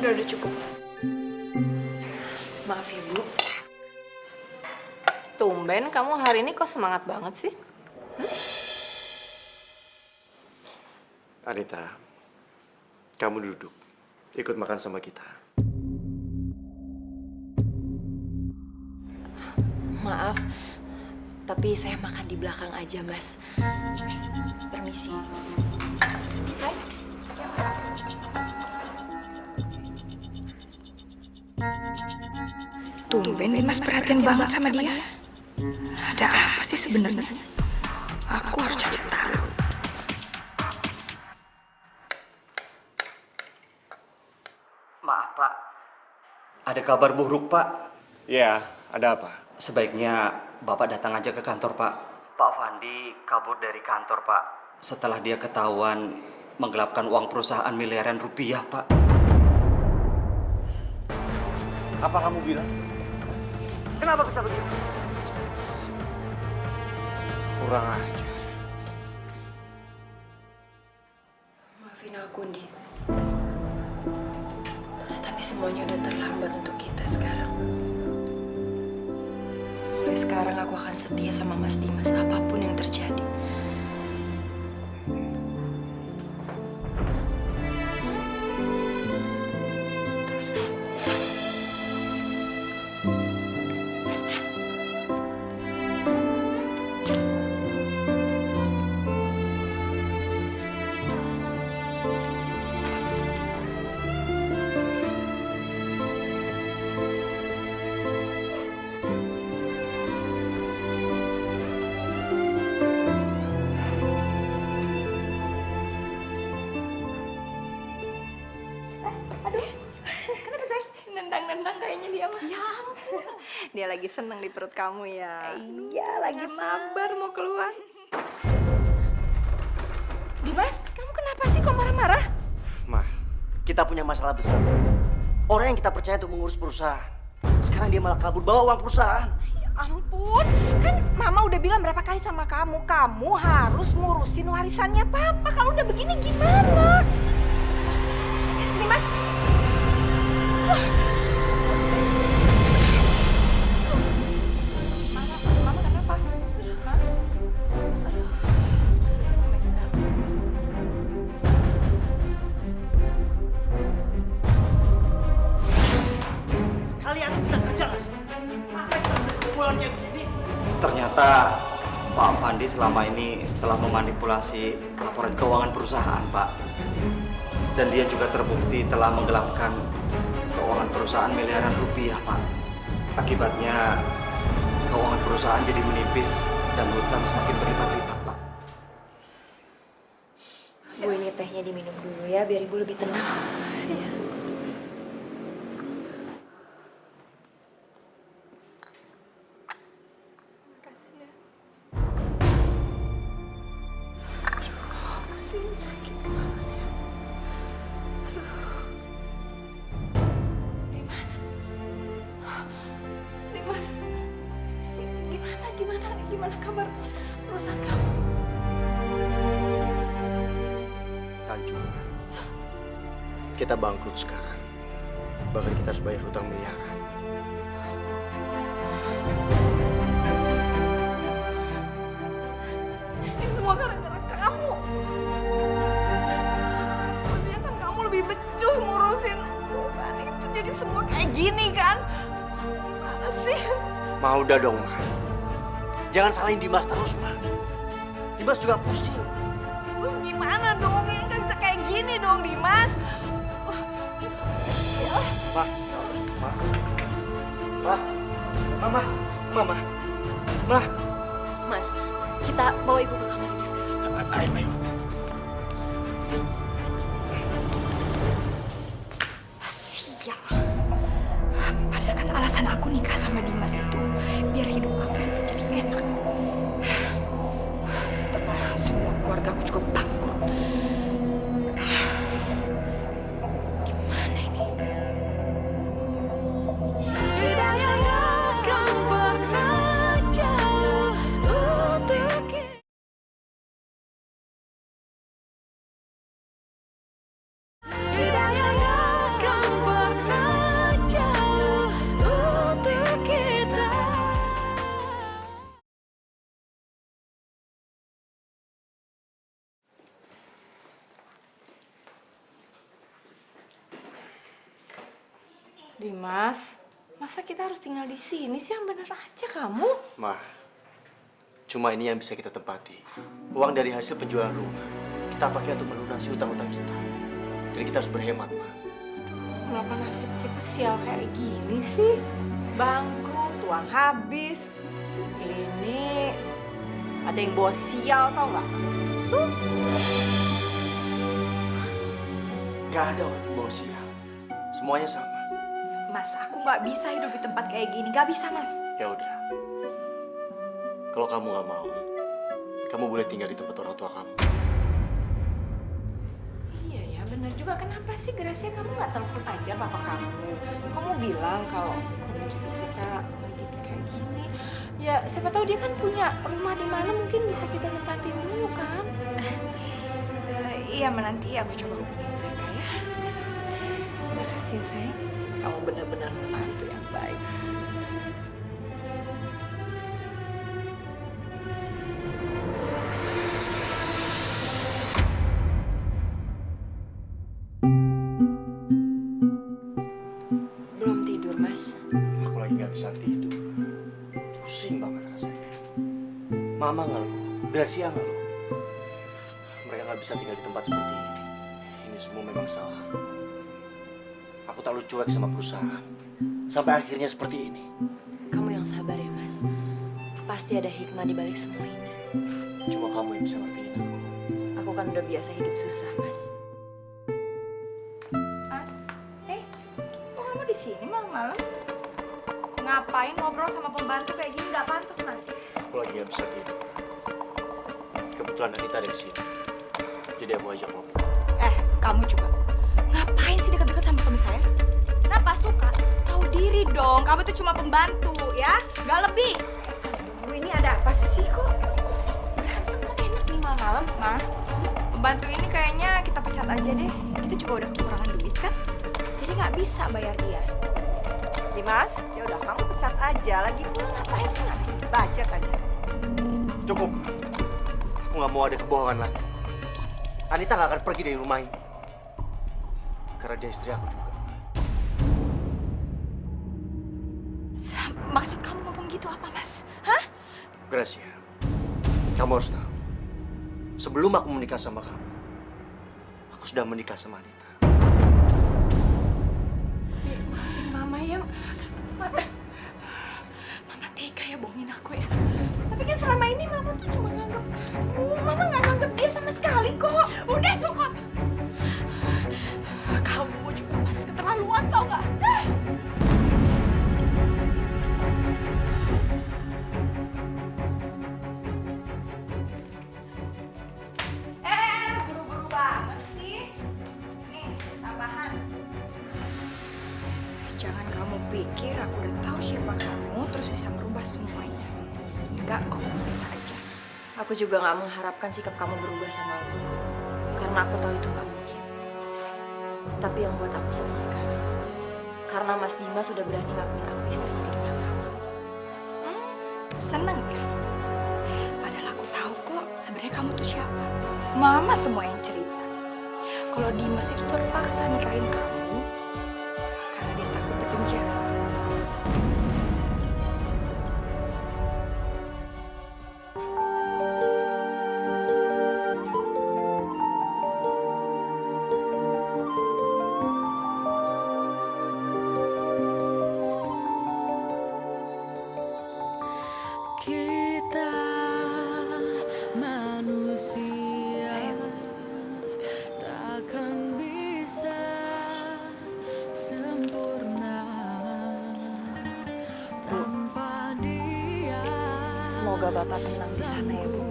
Udah cukup. Maaf ya, Bu. Tumben kamu hari ini kok semangat banget sih? Anita, kamu duduk. Ikut makan sama kita. Maaf, tapi saya makan di belakang aja, Mas. Permisi. Tumben Mas perhatian banget sama dia. Ada apa sih sebenarnya? Aku harus cari tahu. Maaf, Pak. Ada kabar buruk, Pak. Ya, ada apa? Sebaiknya Bapak datang aja ke kantor, Pak. Pak Fandi kabur dari kantor, Pak. Setelah dia ketahuan menggelapkan uang perusahaan miliaran rupiah, Pak. Apa kamu bilang? Kenapa bisa begitu? Kurang ajar. Maafin aku, Ndi. Tapi semuanya udah terlambat untuk kita sekarang. Mulai sekarang aku akan setia sama Mas Dimas apapun yang terjadi. Nendang-nendang kayaknya dia mah. Ya ampun. Dia lagi seneng di perut kamu ya. Iya, lagi sabar mau keluar. Dimas, kamu kenapa sih kok marah-marah? Ma, kita punya masalah besar. Orang yang kita percaya untuk mengurus perusahaan, sekarang dia malah kabur bawa uang perusahaan. Ya ampun, kan Mama udah bilang berapa kali sama kamu, kamu harus ngurusin warisannya Papa. Kalau udah begini gimana? Dimas. Mama kenapa? Aduh. Kalian bisa kerja nggak sih? Masa kita bisa kebobolan kayak begini? Ternyata Pak Fandi selama ini telah memanipulasi laporan keuangan perusahaan, Pak. Dan dia juga terbukti telah menggelapkan keuangan perusahaan miliaran rupiah, Pak. Akibatnya keuangan perusahaan jadi menipis dan hutang semakin berlipat-lipat, Pak. Bu, ini tehnya diminum dulu ya, biar Ibu lebih tenang. Ya. Makasih ya. Aduh, pusing, sakit kepalanya. Aduh. Dimas. Dimas. Gimana kabar perusahaan kamu? Hancur. Kita bangkrut sekarang. Bahkan kita harus bayar hutang miliaran. Ini semua gara-gara kamu. Maksudnya kan kamu lebih becus ngurusin perusahaan itu, jadi semua kayak gini kan? Gimana sih? Ma, udah dong, Ma. Jangan salahin Dimas terus, Ma. Dimas juga pusing. Terus gimana dong? Ini nggak bisa kayak gini dong, Dimas. Ma, Ma, Ma, Mama, Mama, Ma. Mas, kita bawa Ibu ke kamar aja sekarang. Ayo. Sial. Padahal kan alasan aku nikah sama Dimas itu biar hidup aku tetap jadi enak. Setelah semua keluarga aku juga bangkrut. Gimana ini? Tidak akan pernah jauh untuk kita. Tidak akan pernah jauh untuk kita. Dimas, masa kita harus tinggal di sini sih? Yang bener aja kamu. Ma, cuma ini yang bisa kita tempati. Uang dari hasil penjualan rumah kita pakai untuk melunasi utang-utang kita. Dan kita harus berhemat, Ma. Kenapa nasib kita sial kayak gini sih? Bangkrut, uang habis. Ini ada yang bawa sial, tau nggak? Tuh. Gak ada orang yang bawa sial. Semuanya sama. Mas, aku nggak bisa hidup di tempat kayak gini. Nggak bisa, Mas. Ya udah. Kalau kamu nggak mau, kamu boleh tinggal di tempat orang tua kamu. Iya ya, bener juga. Kenapa sih Gracia kamu nggak telepon aja papa kamu? Kamu bilang kalau kondisi kita lagi kayak gini. Ya, siapa tahu dia kan punya rumah di mana mungkin bisa kita tempatin dulu kan? Iya, menanti aku coba hubungin mereka ya. Terima kasih ya, sayang. Kamu benar-benar membantu yang baik. Belum tidur, Mas. Aku lagi nggak bisa tidur. Pusing banget rasanya. Mama ngeluh, Gracia ngeluh. Mereka nggak bisa tinggal di tempat seperti ini. Ini semua memang salah. Aku terlalu cuek sama perusahaan. Sampai akhirnya seperti ini. Kamu yang sabar ya, Mas. Pasti ada hikmah di balik semua ini. Cuma kamu yang bisa ngertiin aku. Aku kan udah biasa hidup susah, Mas. Mas, kok kamu di sini malam-malam? Ngapain ngobrol sama pembantu kayak gini? Nggak pantas, Mas. Aku lagi nggak bisa tidur. Kebetulan Anita ada di sini. Jadi aku ajak ngobrol. Kamu juga. Ngapain sih dekat-dekat sama suami saya? Kenapa suka? Tahu diri dong, kamu itu cuma pembantu ya, nggak lebih. Aduh, ini ada apa sih kok? Berantem kan enak nih malam-malam, Ma. Pembantu ini kayaknya kita pecat aja deh. Kita juga udah kekurangan duit kan? Jadi nggak bisa bayar dia. Dimas, ya udah kamu pecat aja. Lagi pula ngapain sih nggak bisa dibajak aja? Cukup. Aku nggak mau ada kebohongan lagi. Anita nggak akan pergi dari rumah ini. Karena dia istri aku juga. Maksud kamu ngomong gitu apa, Mas? Hah? Gracia, Kamu harus tahu, sebelum aku menikah sama kamu, aku sudah menikah sama Anita. Maafin Mama ya. Mama tega ya bohongin aku ya. Tapi kan selama ini Mama tuh cuma nganggap kamu. Mama nggak nganggap dia sama sekali kok. Udah cukup. Kamu juga masih keterlaluan tau nggak? Buru-buru banget sih. Nih, tambahan. Jangan kamu pikir aku udah tahu siapa kamu terus bisa merubah semuanya. Enggak kok, biasa aja. Aku juga nggak mengharapkan sikap kamu berubah sama aku. Karena aku tahu itu nggak mungkin. Tapi yang buat aku senang sekarang, karena Mas Dimas sudah berani ngakuin aku istrinya di depan kamu. Seneng ya? Padahal aku tahu kok sebenarnya kamu tuh siapa. Mama semua yang cerita. Kalau Dimas itu terpaksa nikahin kamu karena dia takut dipenjara. Kita manusia takkan bisa sempurna tanpa dia. Semoga Bapak tenang di sana ya, Bu.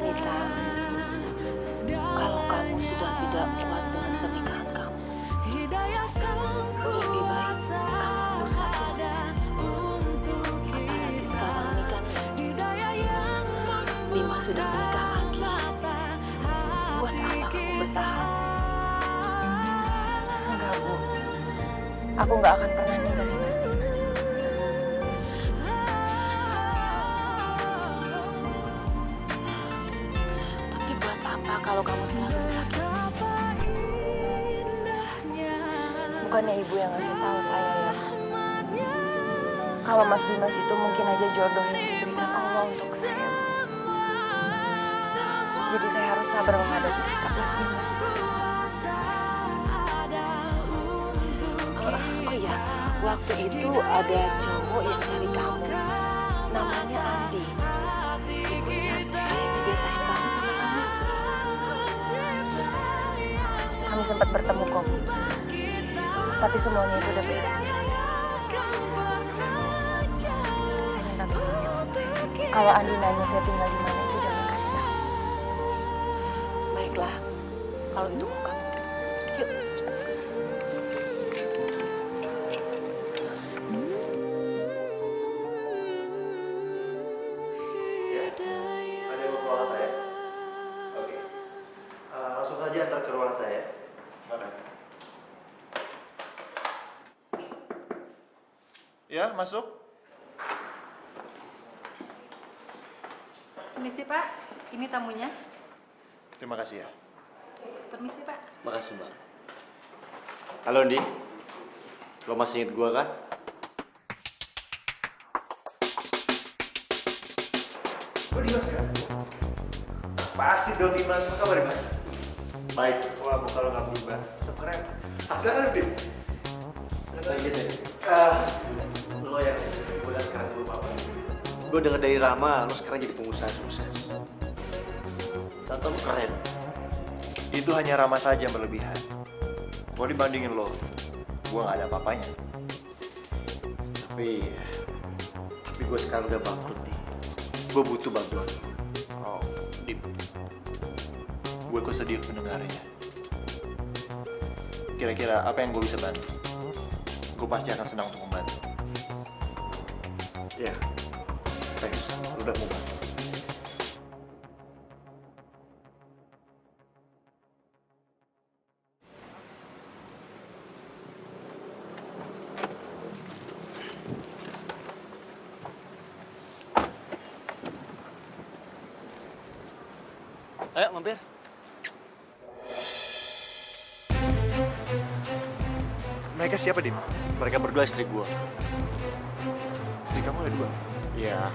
Nita, kalau kamu sudah tidak kuat dengan pernikahan kamu, lebih baik kamu mundur saja. Apalagi sekarang ini kan Dimas sudah menikah lagi. Buat apa kamu bertahan? Enggak, Bu. Aku nggak akan pernah ninggalin Mas Dimas. Tapi buat apa kalau kamu selalu disakiti? Bukannya ibu yang ngasih tahu saya ya, kalau Mas Dimas itu mungkin aja jodoh yang diberikan Allah untuk saya. Jadi saya harus sabar menghadapi sikap Mas Dimas. Oh iya, waktu itu ada cowok yang cari kamu, namanya Andi. Ibu lihat kayaknya dia sayang banget sama kamu. Kami sempat bertemu kok, Bu. Tapi semuanya itu udah berakhir. Saya minta tolong ya, Bu. Kalau Andi nanya saya tinggal di mana, Ibu jangan kasih tahu. Baiklah, kalau itu mau kamu. Yuk. Ada yang mau ke ruangan saya? Oke. Langsung saja antar ke ruangan saya. Terima kasih. Ya, masuk. Permisi Pak, ini tamunya. Terima kasih ya. Permisi Pak. Makasih, Mbak. Halo, Andi. Lo masih inget gua kan? Oh, Dimas kan? Pasti dong, Dimas. Apa kabar, Dimas? Baik. Wah, muka lo nggak berubah. Tetap keren. Silakan, Dim. Lagi deh. Lo yang udah sekarang belum apa. Gue denger dari Rama, lo sekarang jadi pengusaha sukses. Tante lo keren. Itu hanya Rama saja yang berlebihan. Kalau dibandingin lo, gue nggak ada apa-apanya. Tapi gue sekarang udah bangkrut nih. Gue butuh bantuan lo. Oh, Dim. Gue kok sedih mendengarnya. Kira-kira apa yang gue bisa bantu? Gue pasti akan senang untuk membantu. Ya, thanks. Lu udah mau bantu. Ayo, mampir. Mereka siapa, Dim? Mereka berdua istri gua. istri kamu ada 2? Iya.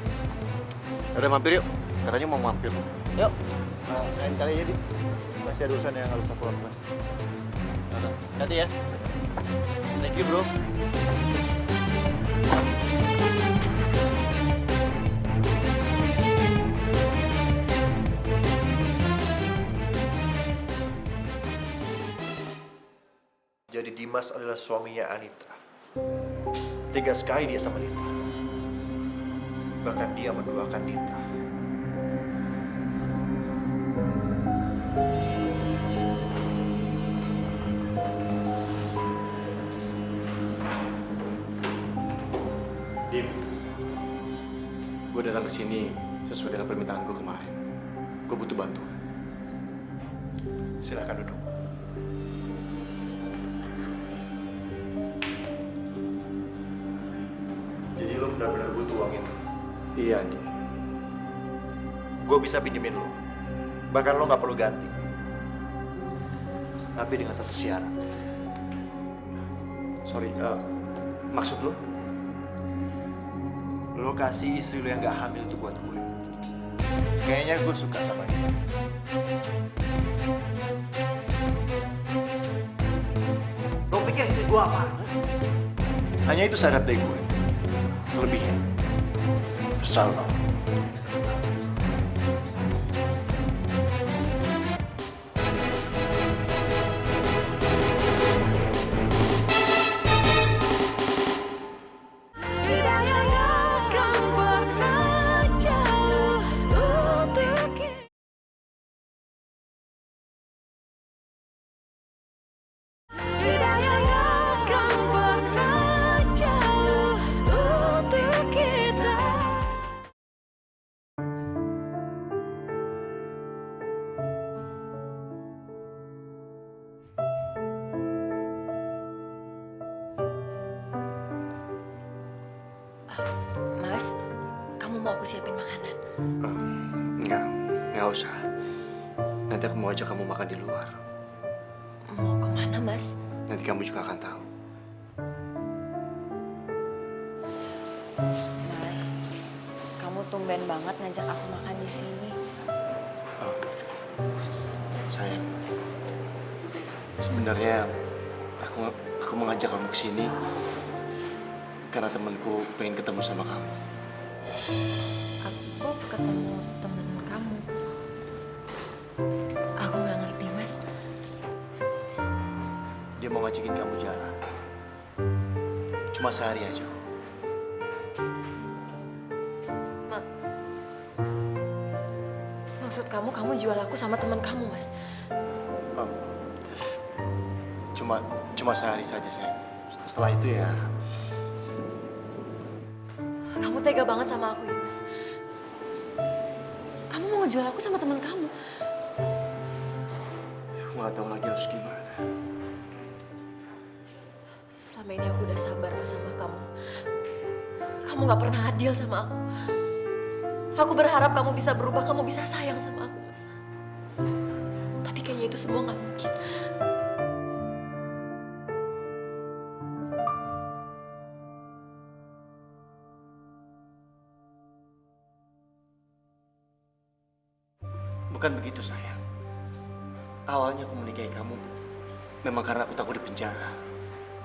Udah mampir yuk. Katanya mau mampir. Yuk. Lain kali aja, Di. Masih ada urusan yang harus aku lakukan. Hati ya. Thank you, bro. Jadi Dimas adalah suaminya Anita. Tega sekali dia sama Nita. Bahkan dia menduakan Nita. Dim, gue datang ke sini sesuai dengan permintaan gue kemarin. Gue butuh bantuan. Silakan duduk. Jadi lo benar-benar butuh uang itu? Iya, Andi. Gue bisa pinjemin lo. Bahkan lo nggak perlu ganti. Tapi dengan satu syarat. Sorry, maksud lo? Lo kasih istri lo yang nggak hamil itu buat gue. Kayaknya gue suka sama dia. Lo pikir istri gue apa? Hanya itu syarat dari gue. Selebihnya, terserah lo. Mas, kamu mau aku siapin makanan? Nggak usah. Nanti aku mau ajak kamu makan di luar. Mau kemana, Mas? Nanti kamu juga akan tahu. Mas, kamu tumben banget ngajak aku makan di sini. Sayang, sebenarnya aku mengajak kamu ke sini karena temanku pengen ketemu sama kamu. Aku ketemu teman kamu. Aku nggak ngerti, Mas. Dia mau ngajakin kamu jalan. Cuma sehari aja kok. Maksud kamu jual aku sama teman kamu, Mas? Cuma sehari saja, sayang. Setelah itu ya... Kamu tega banget sama aku ya, Mas. Kamu mau ngejual aku sama teman kamu. Aku nggak tahu lagi harus gimana. Selama ini aku udah sabar, Mas, sama kamu. Kamu nggak pernah adil sama aku. Aku berharap kamu bisa berubah, kamu bisa sayang sama aku, Mas. Tapi kayaknya itu semua nggak mungkin. Bukan begitu, sayang. Awalnya aku menikahi kamu memang karena aku takut di penjara.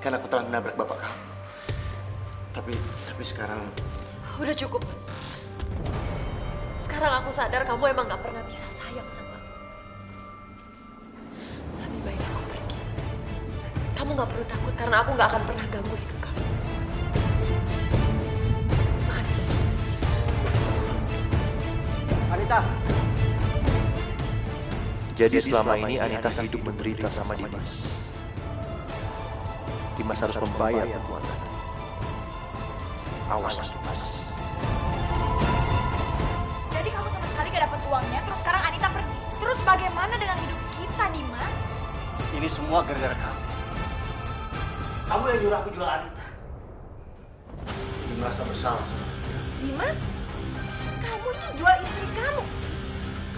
Karena aku telah menabrak bapak kamu. Tapi sekarang... Udah cukup, Mas. Sekarang aku sadar kamu emang gak pernah bisa sayang sama aku. Lebih baik aku pergi. Kamu gak perlu takut karena aku gak akan pernah ganggu hidup kamu. Makasih banyak, Mas. Anita! Jadi selama ini Anita hidup menderita sama Dimas. Dimas harus membayar perbuatan. Awas, Dimas. Jadi kamu sama sekali gak dapat uangnya, terus sekarang Anita pergi. Terus bagaimana dengan hidup kita, Dimas? Ini semua gara-gara kamu. Kamu yang nyuruh aku jual Anita. Dimas tak bersalah sama aku. Dimas, kamu ini jual istri kamu.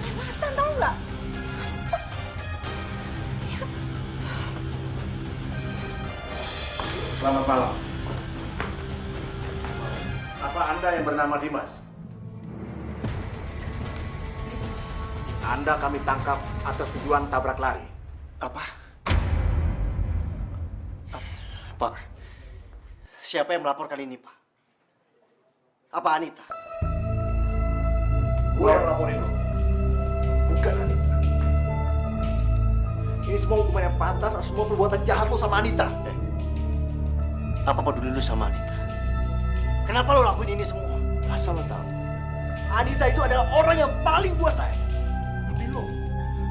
Kelewatan, tau nggak? Selamat malam. Apa Anda yang bernama Dimas. Anda kami tangkap atas tujuan tabrak lari. Apa? Pak, siapa yang melaporkan ini, Pak? Apa Anita? Gue yang laporin lo, bukan Anita. Ini semua hukuman yang pantas atas semua perbuatan jahat lo sama Anita. Apa peduli lu sama Anita? Kenapa lo lakuin ini semua? Asal lo tahu, Anita itu adalah orang yang paling gue sayang. Tapi lo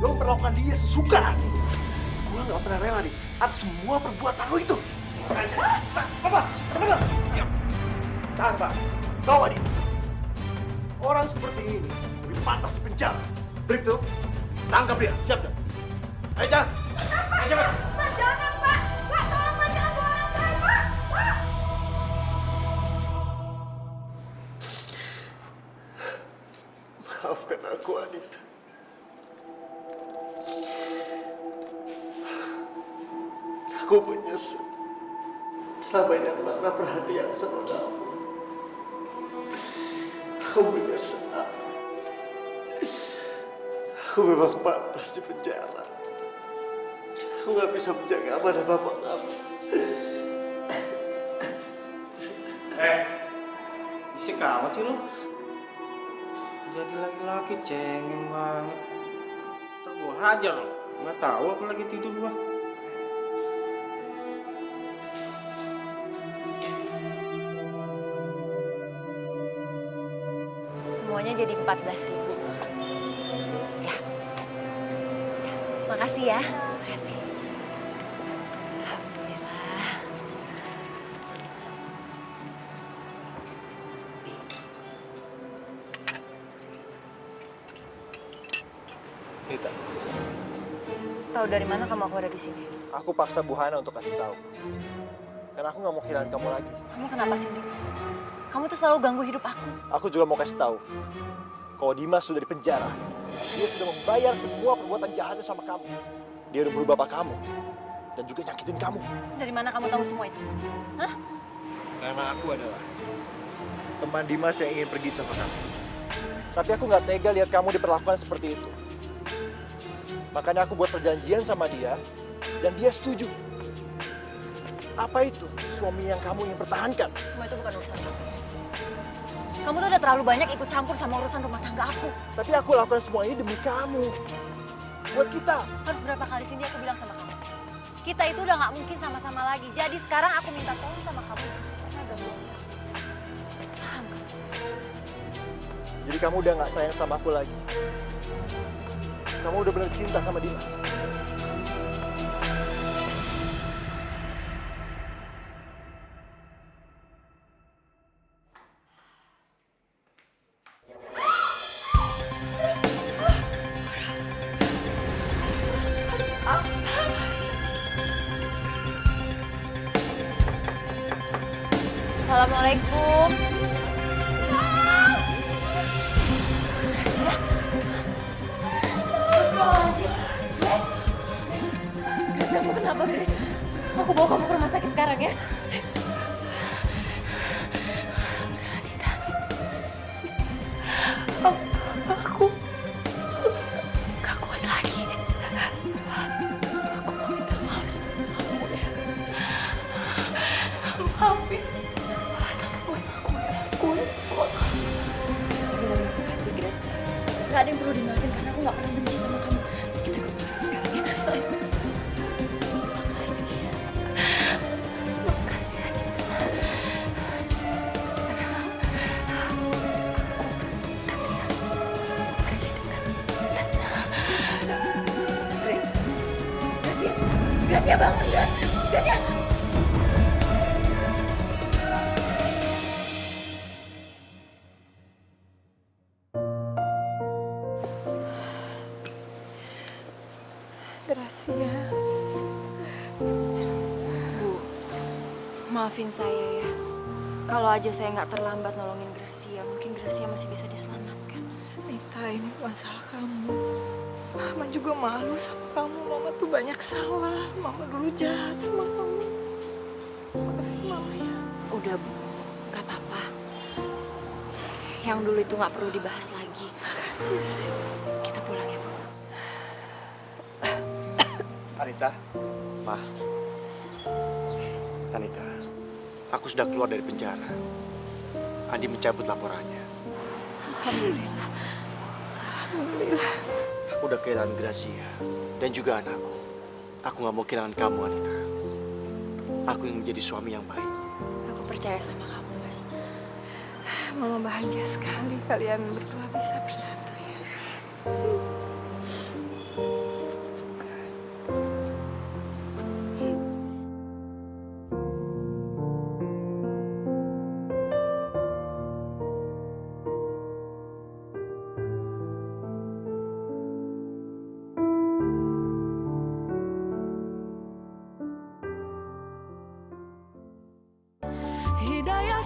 memperlakukan dia sesuka hati. Gue nggak pernah rela nih atas semua perbuatan lo itu. Lepas. Diam. Tahan, Pak. Tahu nggak, Adi? Orang seperti ini lebih pantas di penjara. Bribtu, tangkap dia. Siap, dong. Ayo, jalan. Ayo, cepat. Pak, jangan, Pak. Pak, tolong, Pak, jangan bawa anak saya, Pak. Pak. Maafkan aku, Anita. Aku menyesal. Selama ini aku tak pernah perhatian sama kamu. Aku menyesal. Aku memang pantas di penjara. Aku gak bisa menjaga amanah bapak kamu. Isik amat sih lu. Jadi laki-laki cengeng banget. Ntar gua hajar lo. Nggak tahu apa lagi tidur gua. Semuanya jadi 14.000. Ya. Makasih ya. Makasih. Alhamdulillah. Anita, Tahu dari mana kamu aku ada di sini? aku paksa Bu Hana untuk kasih tahu. Karena aku nggak mau kehilangan kamu lagi. Kamu kenapa sih, Dik? Kamu tuh selalu ganggu hidup aku. Aku juga mau kasih tahu. Kalau Dimas sudah di penjara, dia sudah membayar semua perbuatan jahatnya sama kamu. Dia udah berubah bapak kamu. Dan juga nyakitin kamu. Dari mana kamu tahu semua itu? Hah? Karena aku adalah teman Dimas yang ingin pergi sama kamu. Tapi aku nggak tega lihat kamu diperlakukan seperti itu. Makanya aku buat perjanjian sama dia, dan dia setuju. Apa itu suami yang kamu ingin pertahankan? Semua itu bukan urusan kamu. Kamu tuh udah terlalu banyak ikut campur sama urusan rumah tangga aku. Tapi aku lakukan semua ini demi kamu. Buat kita. Harus berapa kali sini aku bilang sama kamu. Kita itu udah gak mungkin sama-sama lagi. Jadi sekarang aku minta tolong sama kamu. Jangan pernah ganggu aku. Paham kan? Jadi kamu udah gak sayang sama aku lagi. Kamu udah bener cinta sama Dimas. Assalamualaikum. Grace, kamu kenapa, Grace? Aku bawa kamu ke rumah sakit sekarang ya. Anita. Aku gak kuat lagi. Aku mau minta maaf sama kamu ya. Maafin atas semua yang aku lakuin sama kamu. Sebenarnya bukan sih, Grace. Gak ada yang perlu dimaafin karena aku gak pernah benci sama kamu. Kita ke rumah sakit sekarang ya. Makasih ya. Makasih, Anita. Aku udah bisa pergi dengan tenang. Grace. Grace ya. Grace ya bangun, Grace. Grace ya. Gracia. Bu, maafin saya ya. Kalau aja saya nggak terlambat nolongin Gracia, mungkin Gracia masih bisa diselamatkan. Nita, ini masalah kamu. Mama juga malu sama kamu. Mama tuh banyak salah. Mama dulu jahat sama kamu. Maafin Mama ya. Udah, Bu. Gak apa-apa. Yang dulu itu nggak perlu dibahas lagi. Makasih ya, sayang. Kita pulang ya, Bu. Anita, Ma. Anita, aku sudah keluar dari penjara. Andi mencabut laporannya. Alhamdulillah. Alhamdulillah. Aku udah kehilangan Gracia dan juga anakku. Aku nggak mau kehilangan kamu, Anita. Aku yang menjadi suami yang baik. Aku percaya sama kamu, Mas. Mama bahagia sekali kalian berdua bisa bersatu ya. Hidayah